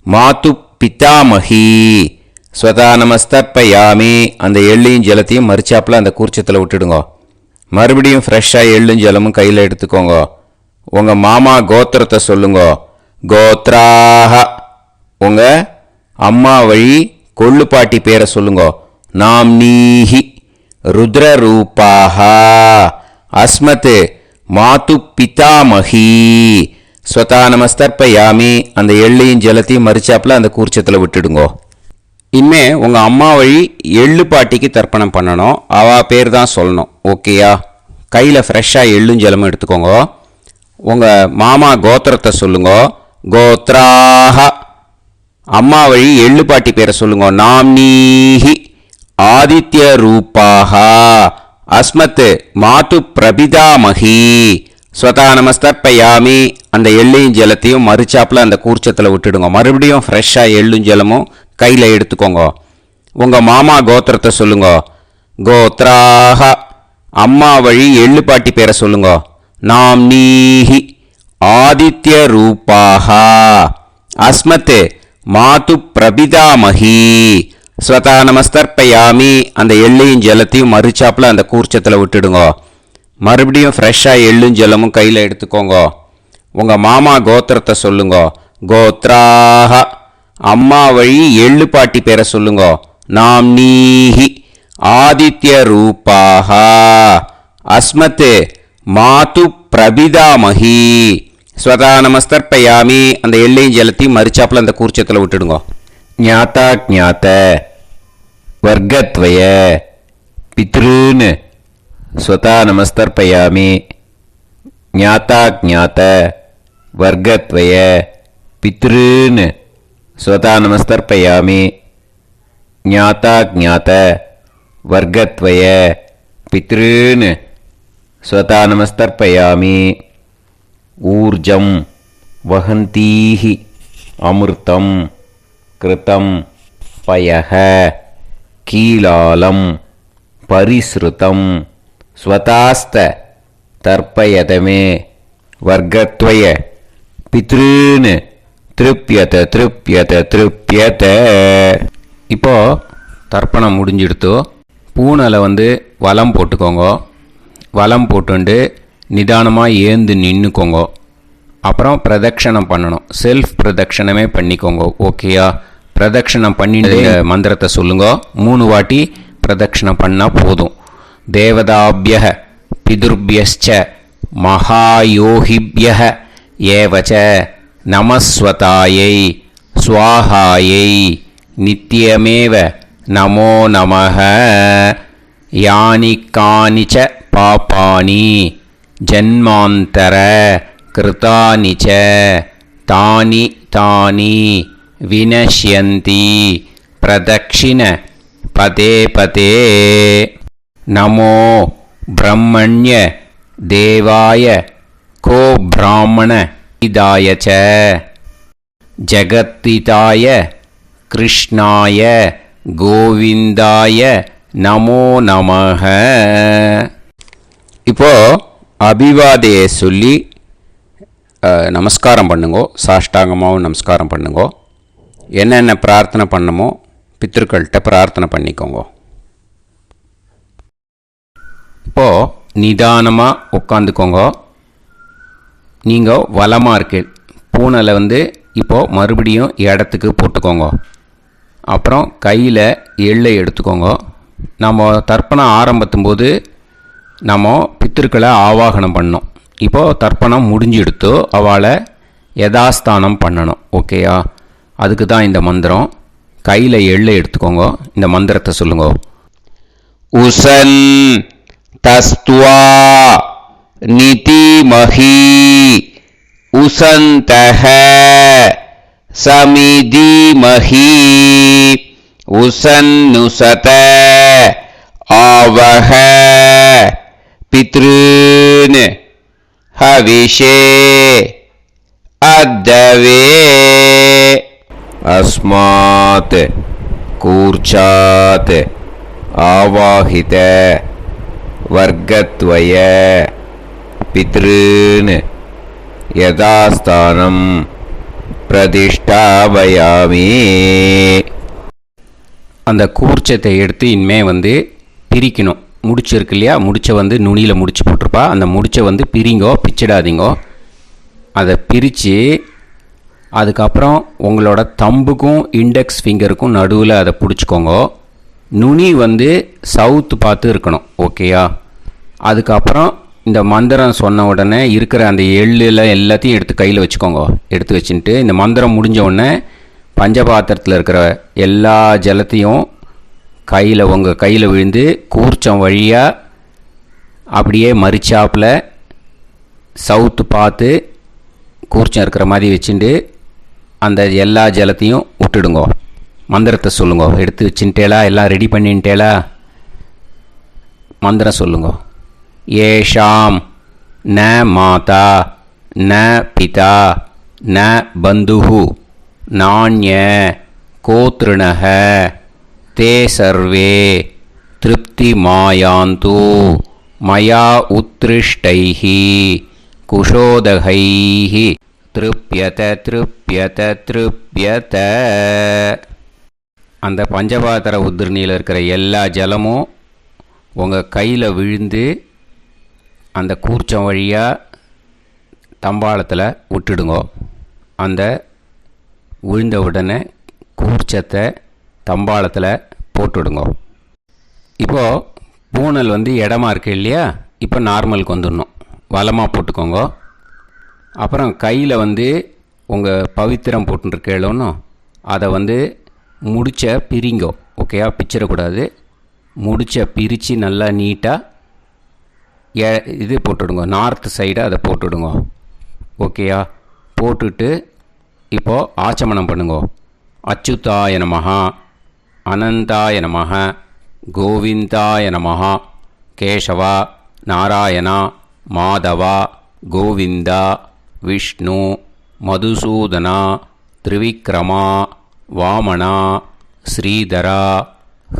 மாது பிதாமஹி. ஸ்வதா நமஸ்தர்ப்பயாமி. அந்த எள்ளையும் ஜலத்தையும் மறிச்சாப்புல அந்த கூர்ச்சத்தில் விட்டுடுங்க. மறுபடியும் ஃப்ரெஷ்ஷாக எள்ளும் ஜலமும் கையில் எடுத்துக்கோங்க. உங்கள் மாமா கோத்திரத்தை சொல்லுங்க. கோத்ராஹ. உங்கள் அம்மா வழி கொள்ளு பாட்டி பேரை சொல்லுங்க. நாம்னீஹி. ருத்ரரூபாஹ. அஸ்மத் மாது பிதாமஹி. ஸ்வதா நமஸ்தர்ப்பயாமி. அந்த எள்ளையும் ஜலத்தையும் மறிச்சாப்புல அந்த கூர்ச்சத்தில் விட்டுடுங்க. இனிமே உங்கள் அம்மா வழி எள்ளு பாட்டிக்கு தர்ப்பணம் பண்ணணும். அவா பேர் தான் சொல்லணும். ஓகேயா? கையில் ஃப்ரெஷ்ஷாக எள்ளும் ஜலமும் எடுத்துக்கோங்க. உங்கள் மாமா கோத்திரத்தை சொல்லுங்க. கோத்ராஹ. அம்மா வழி எள்ளு பாட்டி பேரை சொல்லுங்க. நாம்னீஹி. ஆதித்ய ரூபாஹ. அஸ்மத் மாது பிரபிதாமஹி. ஸ்வதா நமஸ்தர்ப்பயாமி. அந்த எள்ளையும் ஜலத்தையும் மறிச்சாப்புல அந்த கூர்ச்சத்தில் விட்டுடுங்க. மறுபடியும் ஃப்ரெஷ்ஷாக எள்ளும் ஜலமும் கையில் எடுத்துக்கோங்க. உங்கள் மாமா கோத்திரத்தை சொல்லுங்க. கோத்ராஹ. அம்மா வழி எள்ளு பாட்டி பேரை சொல்லுங்க. நாம்னீஹி. ஆதித்ய ரூபாஹ. அஸ்மத் மாது பிரபிதாமஹி. ஸ்வதா நமஸ்தர்ப்பயாமி. அந்த எள்ளையும் ஜலத்தையும் மறிச்சாப்புல அந்த கூர்ச்சத்தில் விட்டுடுங்க. மறுபடியும் ஃப்ரெஷ்ஷாக எள்ளும் ஜலமும் கையில் எடுத்துக்கோங்க. உங்கள் மாமா கோத்திரத்தை சொல்லுங்க. கோத்ராஹ. அம்மா வழி எள்ளு பாட்டி பேரை சொல்லுங்க. நாம்னீஹி. ஆதித்ய ரூபாஹ. அஸ்மத் மாது பிரபிதாமஹி. ஸ்வதா நமஸ்தர்ப்பயாமி. அந்த எள்ளையும் ஜலத்தையும் மறிச்சாப்புல அந்த கூர்ச்சத்தில் விட்டுடுங்க. ஞாதா ஞாத வர்க்கத்வய பித்ருன்னு ஸ்வதா நமஸ்தர்ப்பயாமி. ஞாதா ஞாத வர்க்கத்வய பித்ருன்னு ஸ்வதா நமஸ்தர்ப்பயாமி. ஞாதா ஞாத வர்க்கத்வய பித்ருன்னு ஸ்வதா நமஸ்தர்ப்பயாமி. ஊர்ஜம் வஹந்தீஹி அமிர்தம் கிருதம் பயஹ கீலாலம் பரிஸ்ருதம் ஸ்வதாஸ்த தர்ப்பயதமே வர்க்கத்வய பித்ருன்னு திருப்யத திருப்யத திருப்யத. இப்போ தர்ப்பணம் முடிஞ்சிடுத்தோ பூனலை வலம் போட்டுக்கோங்க. வலம் போட்டுண்டு நிதானமாக ஏந்து நின்றுக்கோங்க. அப்புறம் பிரதட்சணம் பண்ணணும். செல்ஃப் பிரதட்சணமே பண்ணிக்கோங்க. ஓகேயா? பிரதட்சணம் பண்ணிட்டு மந்திரத்தை சொல்லுங்க. 3 வாட்டி பிரதட்சணம் பண்ணால் போதும். தேவதாபிய பிதுர்பியச்ச மகாயோகிபிய ஏவச்ச நமஸ்வதாயை ஸ்வாஹாயை நித்யமேவ நமோ நமஹ. யானி கானிச்ச பாபானி ஜன்மாந்தர கிருதானி ச தானி தானி வினஷ்யந்தி பிரதக்ஷிண பதே பதே. நமோ பிரம்மண்ய தேவாய கோ பிராமண இதாய ச ஜகத்திதாய கிருஷ்ணாய கோவிந்தாய நமோ நமஹ. இப்போ அபிவாதையை சொல்லி நமஸ்காரம் பண்ணுங்கோ. சாஷ்டாங்கமாகவும் நமஸ்காரம் பண்ணுங்கோ. என்னென்ன பிரார்த்தனை பண்ணமோ பித்திருக்கள்கிட்ட பிரார்த்தனை பண்ணிக்கோங்க. இப்போது நிதானமாக உட்காந்துக்கோங்க. நீங்கள் வலமாக இருக்கு பூனலை இப்போது மறுபடியும் இடத்துக்கு போட்டுக்கோங்க. அப்புறம் கையில் எள்ளை எடுத்துக்கோங்க. நம்ம தர்ப்பணம் ஆரம்பித்தும்போது நம்ம பித்திருக்களை ஆவாகனம் பண்ணோம். இப்போது தர்ப்பணம் முடிஞ்செடுத்தோ அவளை யதாஸ்தானம் பண்ணணும். ஓகேயா? அதுக்கு தான் இந்த மந்திரம். கையில் எள்ளை எடுத்துக்கோங்க. இந்த மந்திரத்தை சொல்லுங்க. உசன் தஸ்துவா நிதிமஹி உசந்தஹ சமிதிமஹி உசன்னுசத ஆவஹ பித்ருன் ஹவிஷே அத்தவே. அஸ்மாத் கூர்ச்சாத் ஆவாஹித வர்க்கத்வய பித்ருன் யதாஸ்தானம் பிரதிஷ்டாபயாமி. அந்த கூர்ச்சத்தை எடுத்து இனிமே பிரிக்கணும். முடிச்சு இருக்கு இல்லையா? முடிச்சை நுனியில் முடிச்சு போட்டிருப்பா. அந்த முடிச்சை பிரிங்கோ, பிச்சிடாதீங்கோ. அதை பிரித்து அதுக்கப்புறம் உங்களோட தம்புக்கும் இண்டெக்ஸ் ஃபிங்கருக்கும் நடுவில் அதை பிடிச்சிக்கோங்க. நுனி சவுத்து பார்த்து இருக்கணும். ஓகேயா? அதுக்கப்புறம் இந்த மந்திரம் சொன்ன உடனே இருக்கிற அந்த எள்ளில் எல்லாத்தையும் எடுத்து கையில் வச்சுக்கோங்க. எடுத்து வச்சுட்டு இந்த மந்திரம் முடிஞ்ச உடனே பஞ்சபாத்திரத்தில் இருக்கிற எல்லா ஜலத்தையும் உங்கள் கையில் விழுந்து கூர்ச்சம் வழியாக அப்படியே மறிச்சாப்பில் சவுத்து பார்த்து கூர்ச்சம் இருக்கிற மாதிரி வச்சுட்டு அந்த எல்லா ஜலத்தையும் விட்டுடுங்கோ. மந்திரத்தை சொல்லுங்க. எடுத்து வச்சுட்டேலா? எல்லாம் ரெடி பண்ணிட்டேலா? மந்திரம் சொல்லுங்க. ஏஷாம் ந மாதா ந பிதா ந பந்துஹு நாண்ய கோத்ருணஹ தே சர்வே திருப்தி மாயாந்து மயா உத்ருஷ்டைஹி குஷோதகைஹி திருப்யத திருப்யத திருப்யத. அந்த பஞ்சபாத்திர உதிரணியில் இருக்கிற எல்லா ஜலமும் உங்கள் கையில் விழுந்து அந்த கூர்ச்சம் வழியாக தம்பாளத்தில் விட்டுடுங்க. அந்த விழுந்த உடனே கூர்ச்சத்தை தம்பாளத்தில் போட்டுவிடுங்க. இப்போது பூனல் இடமா இருக்கு இல்லையா? இப்போ நார்மலுக்கு வந்துடணும். வலமாக போட்டுக்கோங்க. அப்புறம் கையில் வந்து உங்கள் பவித்திரம் போட்டுருக்கேளோன்னு அதை வந்து முடிச்ச பிரிங்கோ. ஓகேயா, பிச்சிடக்கூடாது. முடிச்ச பிரித்து நல்லா நீட்டாக இது போட்டுடுங்க, நார்த் சைடு அதை போட்டுடுங்க. ஓகேயா, போட்டுட்டு இப்போது ஆச்சமனம் பண்ணுங்க. அச்சுதாய நமஹ, அனந்தாய நமஹ, கோவிந்தாய நமஹ, கேசவா, நாராயணா, மாதவா, கோவிந்தா, விஷ்ணு, மதுசூதனா, திரிவிக்ரமா, வாமனா, ஸ்ரீதரா,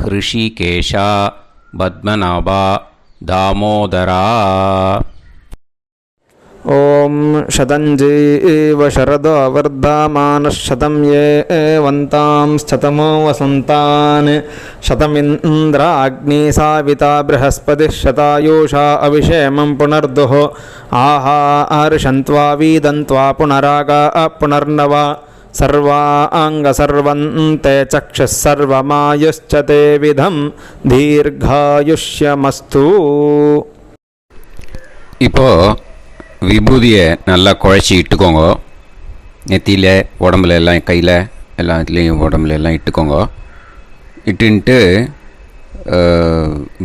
ஹிருஷிகேஷா, பத்மநாபா, தாமோதரா. ॐ शतञ्जीव शरदो वर्धमानः शतं ये वन्तां शतमो वसन्तान् शतमिन्द्राग्नी साविता बृहस्पतिः शतायुषा अविषेमं पुनर्दुः आहार्षन्त्वा वीदन्त्वा पुनरागा पुनर्नव सर्वाङ्गसर्वन्ते चक्षुः सर्वमायुश्च ते विधं दीर्घायुष्यमस्तु. இப்போது விபூதியை நல்லா குழச்சி இட்டுக்கோங்க. நெத்தியில், உடம்புல எல்லாம், கையில் எல்லாத்துலேயும் உடம்புல எல்லாம் இட்டுக்கோங்க. இட்டுன்ட்டு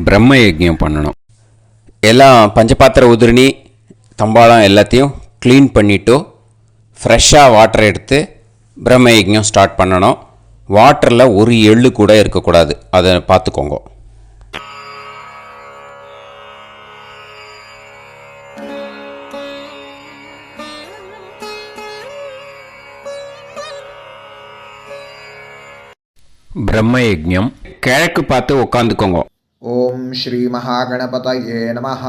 பிரம்ம யஜ்ஞம் பண்ணணும். எல்லாம் பஞ்சபாத்திர உதிரணி தம்பாளம் எல்லாத்தையும் க்ளீன் பண்ணிவிட்டு ஃப்ரெஷ்ஷாக வாட்டர் எடுத்து பிரம்ம யஜ்ஞம் ஸ்டார்ட் பண்ணணும். வாட்டரில் ஒரு எள்ளு கூட இருக்கக்கூடாது, அதை பார்த்துக்கோங்க. பிரம்ம யஜ்ஞம் கிழக்கு பார்த்து உட்காந்துக்கோங்க. ஓம் ஸ்ரீ மகாகணபதயே நமஹ.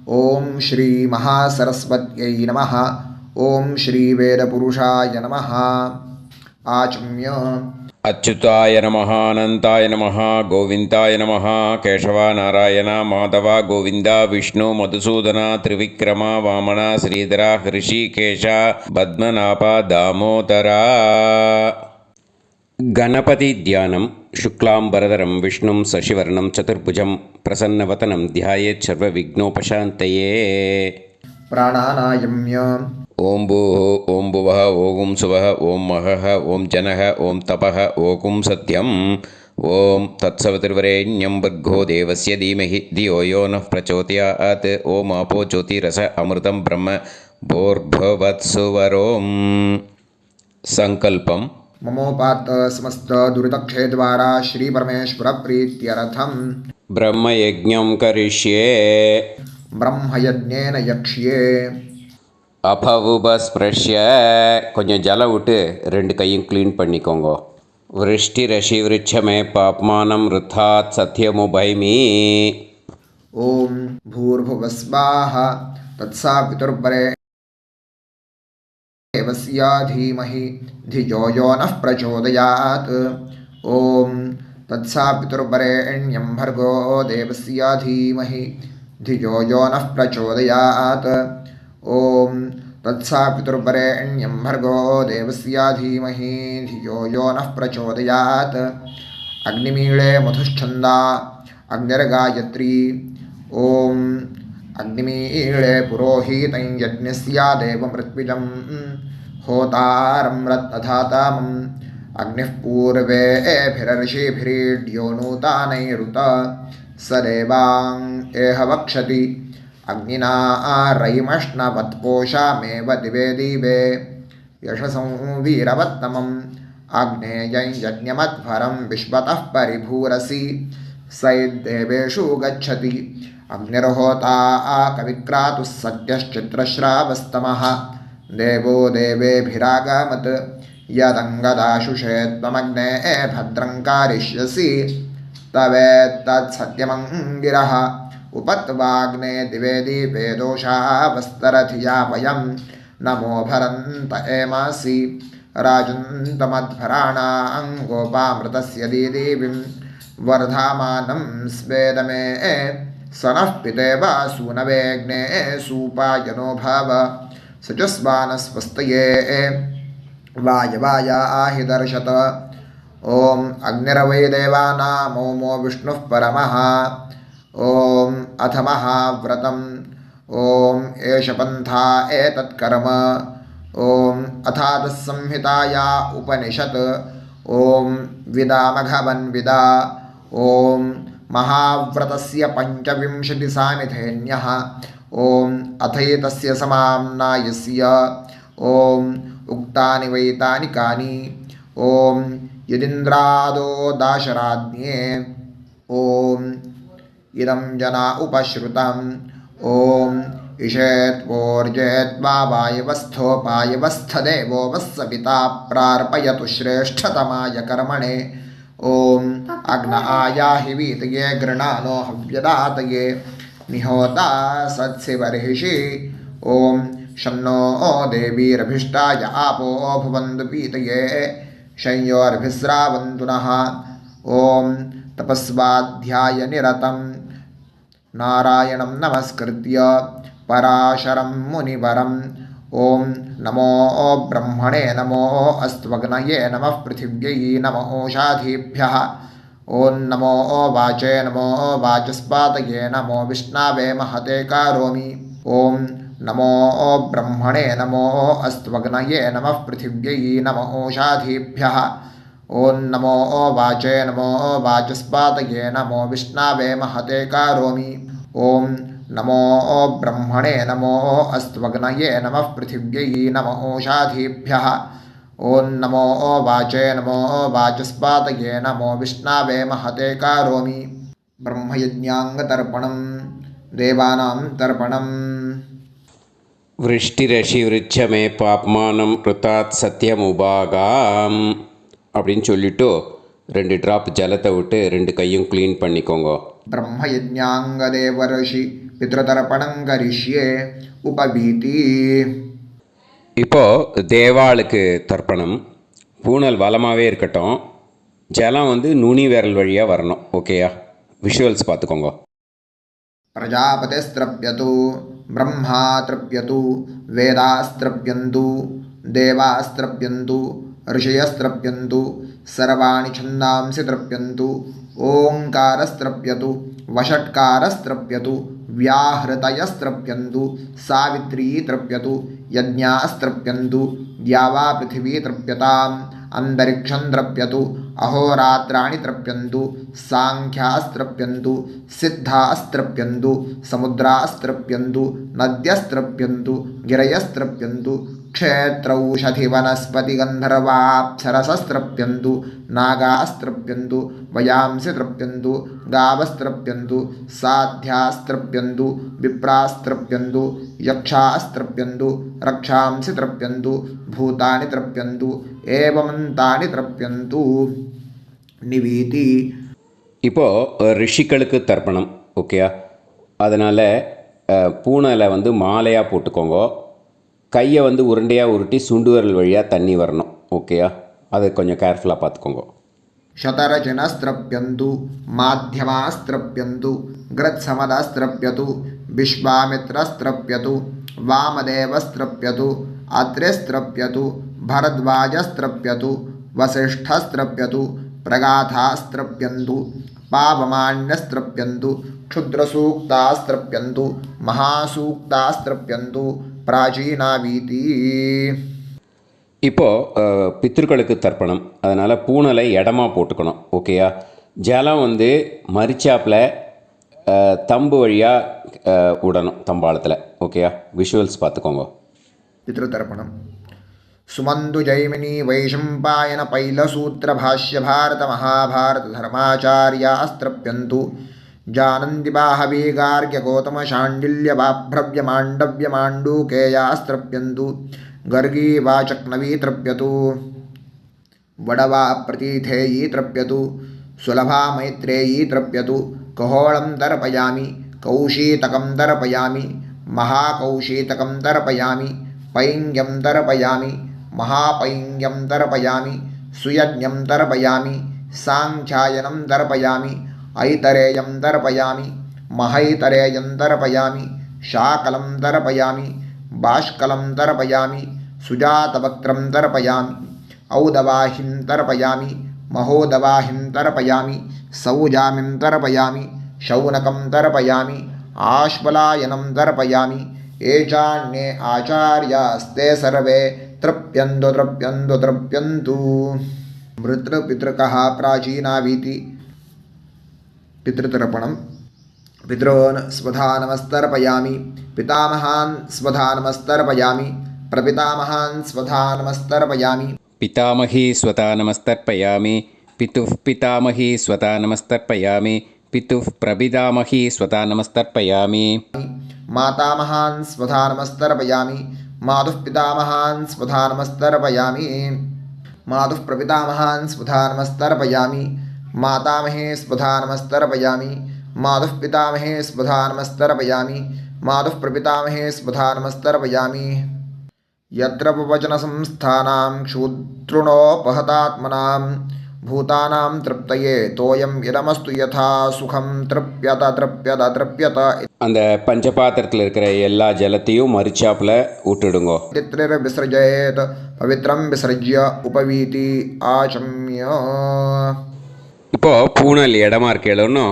ஓம் ஸ்ரீ மகாசரஸ்வத்யை நமஹ. ஓம் ஸ்ரீ வேதபுருஷாய நமஹ. ஆச்ம்ய அச்சுதாய நமஹ, அனந்தாய நமஹ, கோவிந்தாய நமஹ, கேசவா, நாராயண, மாதவா, கோவிந்தா, விஷ்ணு, மதுசூதனா, திரிவிக்ரமா, வாமனா, ஸ்ரீதரா, ஹிருஷிகேஷா, பத்மநாபா, தாமோதரா. गणपति ध्यानं शुक्लांबरधरं विष्णुं शशिवर्णं चतुर्भुजं प्रसन्नवदनं ध्यायेत् सर्वविघ्नोपशान्तये. प्राणानायम्य ओं भूः ओं भुवः ओं सुवः ओं महः ओं जनः ओं तपः ओं सत्यम् ओं तत्सवितुर्वरेण्यं भर्गो देवस्य धीमहि धियो यो नः प्रचोदयात्. ओं आपो ज्योतिरस अमृतं ब्रह्म भूर्भुवत्सुवरों. संकल्पम ममोपात समस्त दुरितक्षय द्वारा श्री परमेश्वर प्रीत्यर्थम ब्रह्मयज्ञं करिष्ये. ब्रह्मयज्ञेन यक्ष्ये. அபவுபஸ்பிரஷ்ய கொஞ்சம் ஜலம் விட்டு ரெண்டு கையும் க்ளீன் பண்ணிக்கோங்க. விருஷ்டி ரஷி விருட்சமே பாப்மானம் ருத்தாத் சத்யமுபைமி. ஓம் भूर्भुवस्वाः तत्सावितुर्वरे देवस्य धीमहि धियो यो नः प्रचोदयात्. ओम तत्सावितुर्वरेण्यं भर्गो देवस्य धीमहि धियो यो नः प्रचोदयात्. ओम तत्सावितुर्वरेण्यं भर्गो देवस्य धीमहि धियो यो नः प्रचोदयात्. अग्निमीळे मधुश्छन्दा अग्निर्गायत्री. ओम अग्निमीळे पुरोहितं यज्ञस्य देवमृत्विजं होतारं रत्नधातामम्. अग्निः पूर्वेभिरर्षिभिरीड्यो नूतानैरुत स देवां एह वक्षति. अग्निना रयिमश्नवत्पोषामेव दिवे दिवे यशसं वीरवत्तमम्. आग्नेयं यज्ञमध्वरं विश्वतः परिभूरसि सैद्देवेषु गच्छति. अग्निर्होता कविक्रातुः सद्यश्चित्रश्रावस्तमः देवो देवेभिरागमत्. यदङ्गदाशुषे त्वमग्ने भद्रं कारयिष्यसि तवेत्तत्सत्यमङ्गिरः. उपत्वाग्ने दिवे दीपे दोषावस्तरधिया वयं नमो भरन्त एमासि. राजन्तमध्वराणां गोपामृतस्य दीदेवीं वर्धामानं स्वेदमे स नः पितेव सूनवेग्ने सूपायनो भव. सचस्वानस्वस्तये वायवायाहि दर्शत. ओम अग्निर्वै देवानामोमो विष्णुः परमः. ओम अथ महाव्रतं ॐ एष पन्था एतत्कर्म ॐ अथातस्संहिताया उपनिषत् ॐ विदामघवन्विदा ॐ महाव्रतस्य पञ्चविंशतिसामिथेन्यः ॐ अथैतस्य समाम्नायस्य ॐ उक्तानि वैतानि कानि ॐ यदिन्द्रादो दाशराज्ञे ॐ इदं जना उपश्रुतम् ॐ इषेत्वोर्जेत्वा वायवस्थोपायवस्थदेवो वस्सविता प्रार्पयतु श्रेष्ठतमाय कर्मणे ॐ अग्न आयाहि वीतये गृणानो हव्यदातये निहोता सत्सिवर्हिषि ॐ शन्नो देवीरभिष्टाय आपो भवन्तु पीतये शय्योर्भिस्रावन्तु नः ॐ तपस्वाध्यायनिरतं नारायणं नमस्कृत्य पराशरं मुनिवरं ॐ नमो ब्रह्मणे नमो अस्त्वग्नये नमः पृथिव्यै नमो ओषाधीभ्यः ॐ नमो वाचे नमो वाचस्पातये नमो विष्णवे महते कारोमि ॐ नमो ब्रह्मणे नमो अस्त्वग्नये नमः पृथिव्यै नमो ओषाधीभ्यः ॐ नमो वाचे नमो वाचस्पातये नमो विष्णवे महते कारोमि ॐ नमो ब्रह्मणे नमो अस्त्वग्नये नमः पृथिव्यै नमो ओषाधीभ्यः ॐ नमो वाचे नमो वाचस्पातये नमो विष्णवे महते कारोमि ब्रह्मयज्ञाङ्गतर्पणं देवानां तर्पणम् விருஷ்டிரஷி விருட்சமே பாப்மானம் கிருத்தாத் சத்தியமுபாகாம் அப்படின்னு சொல்லிட்டு 2 ட்ராப் ஜலத்தை விட்டு 2 கையும் க்ளீன் பண்ணிக்கோங்க. ब्रह्मयज्ञाङ्गदेवर्षि पितृतर्पणं करिष्ये उपवीति இப்போது தேவாளுக்கு தர்ப்பணம். பூனல் வலமாகவே இருக்கட்டும், ஜலம் வந்து நுனி விரல் வழியாக வரணும். ஓகேயா? விஷுவல்ஸ் பார்த்துக்கோங்க. प्रजापतिस्त्रप्यतु ब्रह्मा तृप्यतु वेदास्त्रप्यन्तु देवास्त्रप्यन्तु ऋषयस्त्रप्यन्तु सर्वाणि छन्दांसि तृप्यन्तु ओङ्कारस्त्रप्यतु वषट्कारस्त्रप्यतु व्याहृतयस्त्रप्यन्तु सावित्री तृप्यतु यज्ञास्त्रप्यन्तु द्यावा पृथिवी तृप्यताम् अन्तरिक्षं तृप्यतु अहोरात्राणि तृप्यन्तु साङ्ख्यास्त्रप्यन्तु सिद्धास्त्रप्यन्तु समुद्रास्त्रप्यन्तु नद्यस्त्रप्यन्तु गिरयस्त्रप्यन्तु क्षेत्रौषधिवनस्पतिगन्धर्वाप्सरसस्त्रप्यन्तु नागास्त्रप्यन्तु वयांसि तृप्यन्तु गावस्त्रप्यन्तु साध्यास्त्रप्यन्तु विप्रास्त्रप्यन्तु यक्षास्त्रप्यन्तु रक्षांसि तृप्यन्तु भूतानि तृप्यन्तु एवमन्तानि तृप्यन्तु निवीति. இப்போது ரிஷிகளுக்கு தர்ப்பணம். ஓகேயா? அதனால் பூனலை வந்து மாலையாக போட்டுக்கோங்க. கையை வந்து உருண்டையாக உருட்டி சுண்டு விரல் வழியாக தண்ணி வரணும். ஓகேயா? அதை கொஞ்சம் கேர்ஃபுல்லாக பார்த்துக்கோங்க. शतरजनस्त्रप्यन्तु माध्यमास्त्रप्यन्तु गृत्समदस्त्रप्यतु विश्वामित्रस्त्रप्यतु वामदेवस्त्रप्यतु अत्रिस्त्रप्यतु भरद्वाजस्त्रप्यतु वसिष्ठस्त्रप्यतु प्रगाथास्त्रप्यन्तु पावमान्यस्त्रप्यन्तु क्षुद्रसूक्तास्त्रप्यन्तु महासूक्तास्त्रप्यन्तु प्राचीनावीति. இப்போது பித்ருக்களுக்கு தர்ப்பணம். அதனால் பூனலை இடமா போட்டுக்கணும். ஓகேயா? ஜலம் வந்து மரிச்சாப்பில் தம்பு வழியாக விடணும், தம்பாளத்தில். ஓகேயா? விஷுவல்ஸ் பார்த்துக்கோங்க. पितृतर्पणं सुमन्तु जैमिनी वैशम्पायन पैलसूत्रभाष्य भारत महाभारत धर्माचार्यास्त्रप्यन्तु जानन्ति बाहवी गार्ग्य गौतम शाण्डिल्य वाभ्रव्य माण्डव्य माण्डूकेयास्त्रप्यन्तु गर्गी वाचक्नवी तृप्यतु वडवा प्रतीथेयी तृप्यतु सुलभा मैत्रेयी तृप्यतु कहोळं तर्पयामि कौशीतकं तर्पयामि महाकौशीतकं तर्पयामि पैङ्ग्यं तर्पयामि महापैङ्ग्यं तर्पयामि सुयज्ञं तर्पयामि साङ्ख्यायनं तर्पयामि ऐतरेयं तर्पयामि महैतरेयं तर्पयामि शाकलं तर्पयामि बाष्कलं तर्पयामि सुजातवक्त्रं तर्पयामि औदवाहिं तर्पयामि महोदवाहिं तर्पयामि सौजामिं तर्पयामि शौनकं तर्पयामि आश्वलायनं तर्पयामि ये चान्ये आचार्यास्ते सर्वे तृप्यन्तु तृप्यन्तु तृप्यन्तु मृतृपितृकः प्राचीनावीति पितृतर्पणं पितॄन् स्वधा नमस्तर्पयामि पितामहान् स्वधा नमस्तर्पयामि प्रपितामहान् स्वधा नमस्तर्पयामि पितामही स्वता नमस्तर्पयामि पितुः पितामही स्वता नमस्तर्पयामि पितुः प्रपितामही स्वता नमस्तर्पयामि मातामहान् स्वधा नमस्तर्पयामि मातुः पितामहान् स्वधा नमस्तर्पयामि मातुः प्रपितामहान् स्वधा नमस्तर्पयामि मातामहे स्वधा नमस्तर्पयामि मातुः पितामहे स्वधा नमस्तर्पयामि मातुः प्रपितामहे स्वधा नमस्तर्पयामि यत्र वचनसंस्थानां क्षूद्रुणोपहतात्मनां भूतानां तृप्तये तोयं इदमस्तु यथा सुखं तृप्यत तृप्यत तृप्यत அந்த பஞ்சபாத்திரத்தில் இருக்கிற எல்லா ஜலத்தையும் மரிச்சாப்புல விட்டுடுங்கோ. पितृर्विसृजेत् पवित्रं विसृज्य उपवीति आचम्य இப்போது பூனல் இடமா இருக்கேன்னு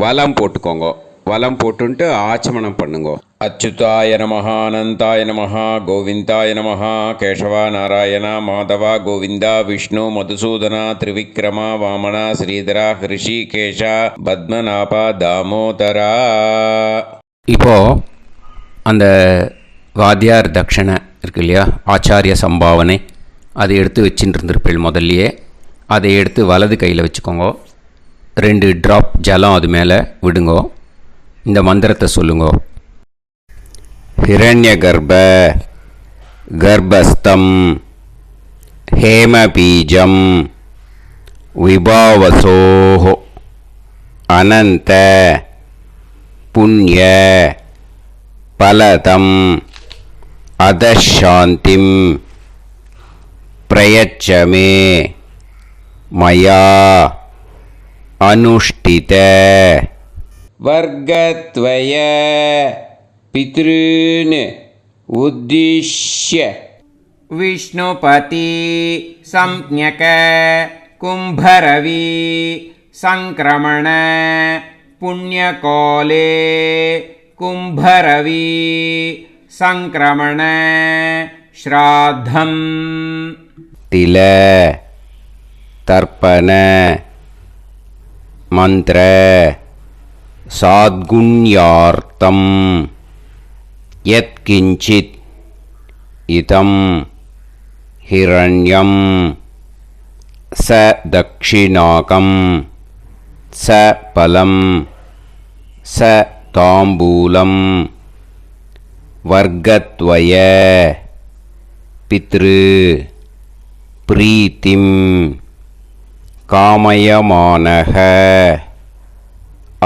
வலம் போட்டுக்கோங்க. வலம் போட்டுன்ட்டு ஆச்சமனம் பண்ணுங்கோ. அச்சுதாய நமஹ அனந்தாய நமஹ கோவிந்தாய நமஹ கேசவா நாராயண மாதவா கோவிந்தா விஷ்ணு மதுசூதனா திரிவிக்ரமா வாமனா ஸ்ரீதரா ஹிருஷிகேஷா பத்மநாபா தாமோதரா. இப்போது அந்த வாத்தியார் தட்சணை இருக்கு இல்லையா, ஆச்சாரிய சம்பாவனை, அதை எடுத்து வச்சுட்டு இருந்திருப்பேள் முதல்லையே. அதை எடுத்து வலது கையில் வச்சுக்கோங்க. 2 ட்ராப் ஜலம் அது மேலே விடுங்கோ. இந்த மந்திரத்தை சொல்லுங்கோ. ஹிரண்ய கர்ப்ப கர்ப்பஸ்தம் ஹேமபீஜம் விபாவசோஹோ அனந்த புண்ணிய பலதம் அதசாந்திம் பிரயச்சமே மயா அனுஷ்டித வர்கத்வய பித்ருன் உத்திஷ்ய विष्णुपति संज्ञक कुम्भरवि संक्रमण पुण्यकाले कुम्भरवि संक्रमण श्राद्धं तिल तर्पण मंत्र साद्गुण्यार्थं यत्किंचित् इदं हिरण्यं स दक्षिणाकं स फलं स ताम्बूलं वर्गद्वय पितृ प्रीतिं कामयमानः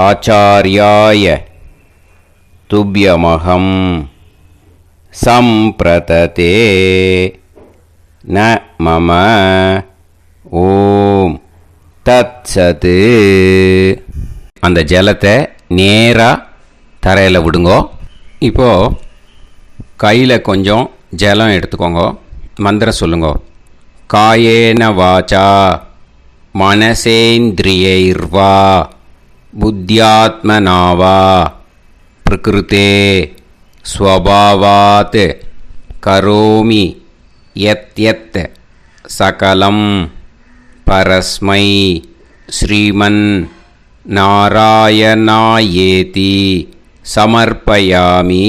आचार्याय तुभ्यमहं संप्रतते न मम ஓம் தத்சத். அந்த ஜலத்தை நேராக தரையில் விடுங்கோ. இப்போது கையில் கொஞ்சம் ஜலம் எடுத்துக்கோங்க. மந்திரம் சொல்லுங்கோ. காயேன வாச்சா மனசேந்திரியைர்வா புத்தியாத்மனாவா பிரகிருதே ஸ்வபாவாத் கரோமி யத் யத் சகலம் பரஸ்மை ஸ்ரீமன் நாராயணாயேதி சமர்ப்பயாமி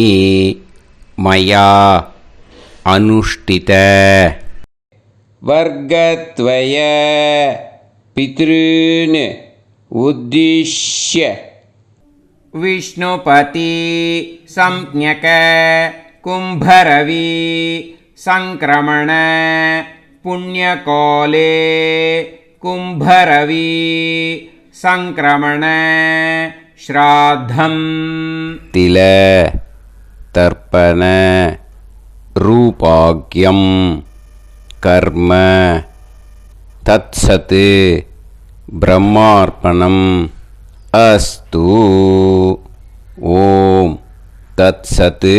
மயா அனுஷ்டித வர்கத்வய பித்ருன் உத்திஷ்ய विष्णुपति संज्ञक कुम्भरवि संक्रमण पुण्यकाले कुम्भरवि संक्रमण श्राद्धं तिल तर्पण रूपाग्यं कर्म तत्सत् ब्रह्मार्पणम् अस्तु ஓம் தத்சத்.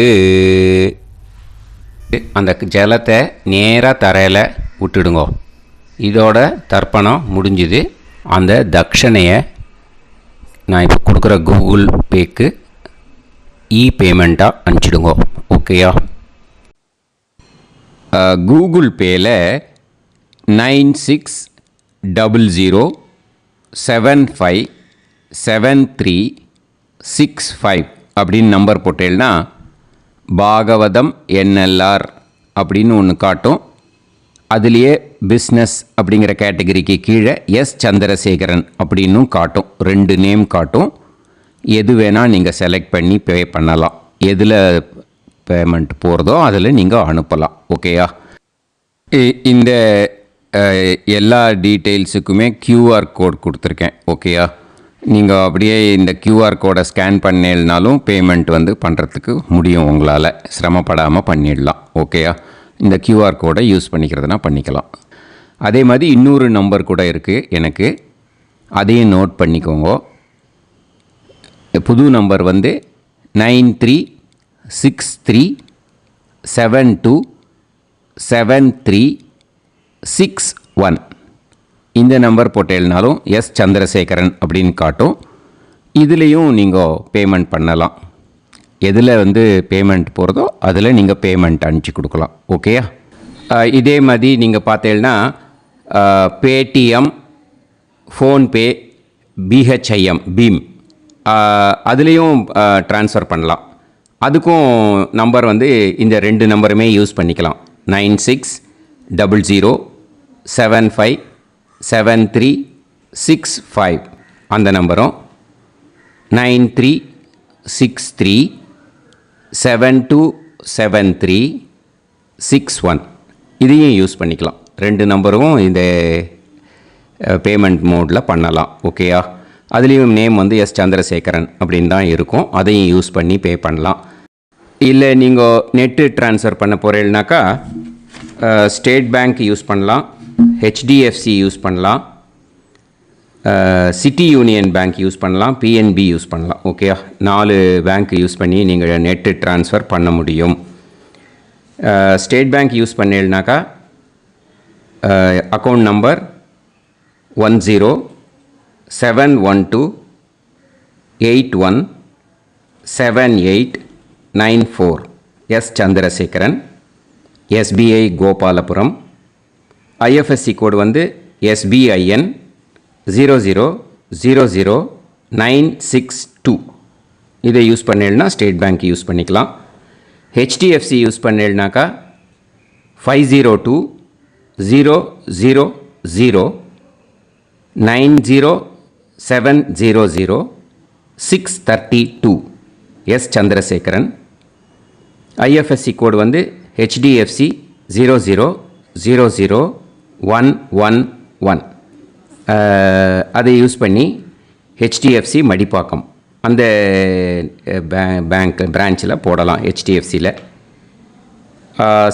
அந்த ஜலத்தை நேராக தரையில் விட்டுடுங்கோ. இதோட தர்ப்பணம் முடிஞ்சுது. அந்த தட்சணையை நான் இப்போ கொடுக்குற கூகுள் பேக்கு பேமெண்ட்டாக அனுப்பிச்சிடுங்க. ஓகேயா? கூகுள் பேயில் 9600757365 அப்படின்னு நம்பர் போட்டேன்னா பாகவதம் NLR அப்படின்னு ஒன்று காட்டும். அதுலேயே பிஸ்னஸ் அப்படிங்கிற கேட்டகரிக்கு கீழே சந்திரசேகரன் அப்படின்னும் காட்டும். 2 நேம் காட்டும். எது வேணால் நீங்கள் செலக்ட் பண்ணி பே பண்ணலாம். எதில் பேமெண்ட் போகிறதோ அதில் நீங்கள் அனுப்பலாம். ஓகேயா? இந்த எல்லா டீட்டெயில்ஸுக்குமே QR கோட் கொடுத்துருக்கேன். ஓகேயா? நீங்கள் அப்படியே இந்த QR கோடை ஸ்கேன் பண்ணேனாலும் பேமெண்ட் பண்ணுறதுக்கு முடியும். உங்களால் சிரமப்படாமல் பண்ணிடலாம். ஓகேயா? இந்த QR கோடை யூஸ் பண்ணிக்கிறதுனா பண்ணிக்கலாம். அதே மாதிரி இன்னொரு நம்பர் கூட இருக்குது எனக்கு, அதையும் நோட் பண்ணிக்கோங்க. புது நம்பர் 9363727361. இந்த நம்பர் போட்டேனாலும் சந்திரசேகரன் அப்படின்னு காட்டும். இதுலேயும் நீங்கள் பேமெண்ட் பண்ணலாம். எதில் பேமெண்ட் போகிறதோ அதில் நீங்கள் பேமெண்ட் அனுப்பிச்சி கொடுக்கலாம். ஓகேயா? இதே மாதிரி நீங்கள் பார்த்தீங்கன்னா பேடிஎம், ஃபோன்பே, BHIM பீம் அதுலேயும் ட்ரான்ஸ்ஃபர் பண்ணலாம். அதுக்கும் நம்பர் இந்த 2 நம்பருமே யூஸ் பண்ணிக்கலாம். 9600757365 அந்த நம்பரும் 9363727361 இதையும் யூஸ் பண்ணிக்கலாம். 2 நம்பரும் இந்த பேமெண்ட் மோடில் பண்ணலாம். ஓகேயா? அதுலேயும் நேம் சந்திரசேகரன் அப்படின்னு தான் இருக்கும். அதையும் யூஸ் பண்ணி பே பண்ணலாம். இல்லை நீங்கள் நெட்டு ட்ரான்ஸ்ஃபர் பண்ண போகிறீங்கனாக்கா ஸ்டேட் பேங்க் யூஸ் பண்ணலாம், HDFC யூஸ் பண்ணலாம், சிட்டி யூனியன் பேங்க் யூஸ் பண்ணலாம், PNB யூஸ் பண்ணலாம். ஓகேயா? 4 பேங்க் யூஸ் பண்ணி நீங்கள் நெட்டு ட்ரான்ஸ்ஃபர் பண்ண முடியும். ஸ்டேட் பேங்க் யூஸ் பண்ணீங்கனாக்கா account number 1071281789 Chandrasekaran, SBI Gopalapuram. IFSC code SBIN 0000962. இதை யூஸ் பண்ணீங்கன்னா ஸ்டேட் பேங்க் யூஸ் பண்ணிக்கலாம். HDFC யூஸ் பண்ணீங்கனாக்கா 5020090700 சந்திரசேகரன். IFSC code HDFC 0000111. அதை யூஸ் பண்ணி HDFC மடிப்பாக்கம் அந்த பேங்க் பிரான்ச்சில் போடலாம். HDFCயில்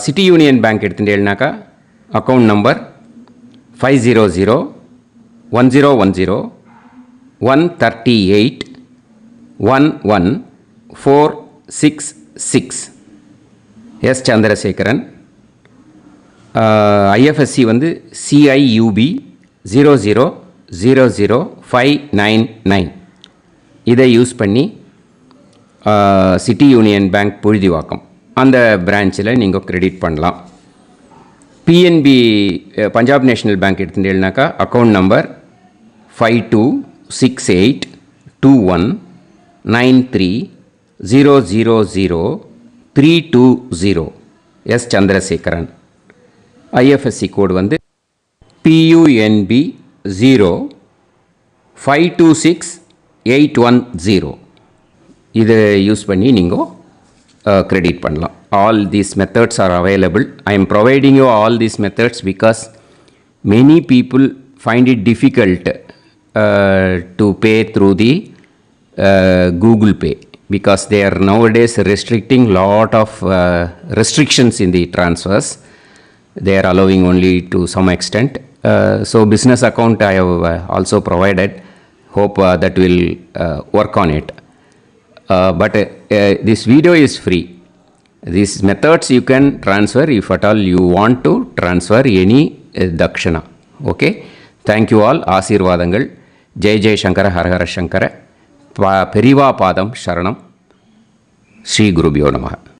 சிட்டி யூனியன் பேங்க் எடுத்துட்டேன்னாக்கா account number 5001011386 Chandrasekaran. IFSC CIUB 0000599. இதை யூஸ் பண்ணி சிட்டி யூனியன் பேங்க் புழுதிவாக்கம் அந்த பிரான்ச்சில் நீங்கள் கிரெடிட் பண்ணலாம். PNB பஞ்சாப் நேஷ்னல் பேங்க் எடுத்துட்டேன்னாக்கா account number 52682193000320 Chandrasekaran. IFSC code PUNB 0526810. இதை யூஸ் பண்ணி நீங்கள் credit பண்ணலாம். All these methods are available. I am providing you all these methods because many people find it difficult to pay through the Google Pay because they are nowadays restricting lot of restrictions in the transfers. They are allowing only to some extent. So business account I have also provided. Hope that will work on it. But this video is free. These methods you can transfer if at all you want to transfer any dakshana. Okay. Thank you all. ஆசீர்வாதங்கள். ஜெய் ஜெய் சங்கர ஹரஹர சங்கர. பெரிவா பாதம் சரணம். ஸ்ரீ குருபியோ நமः.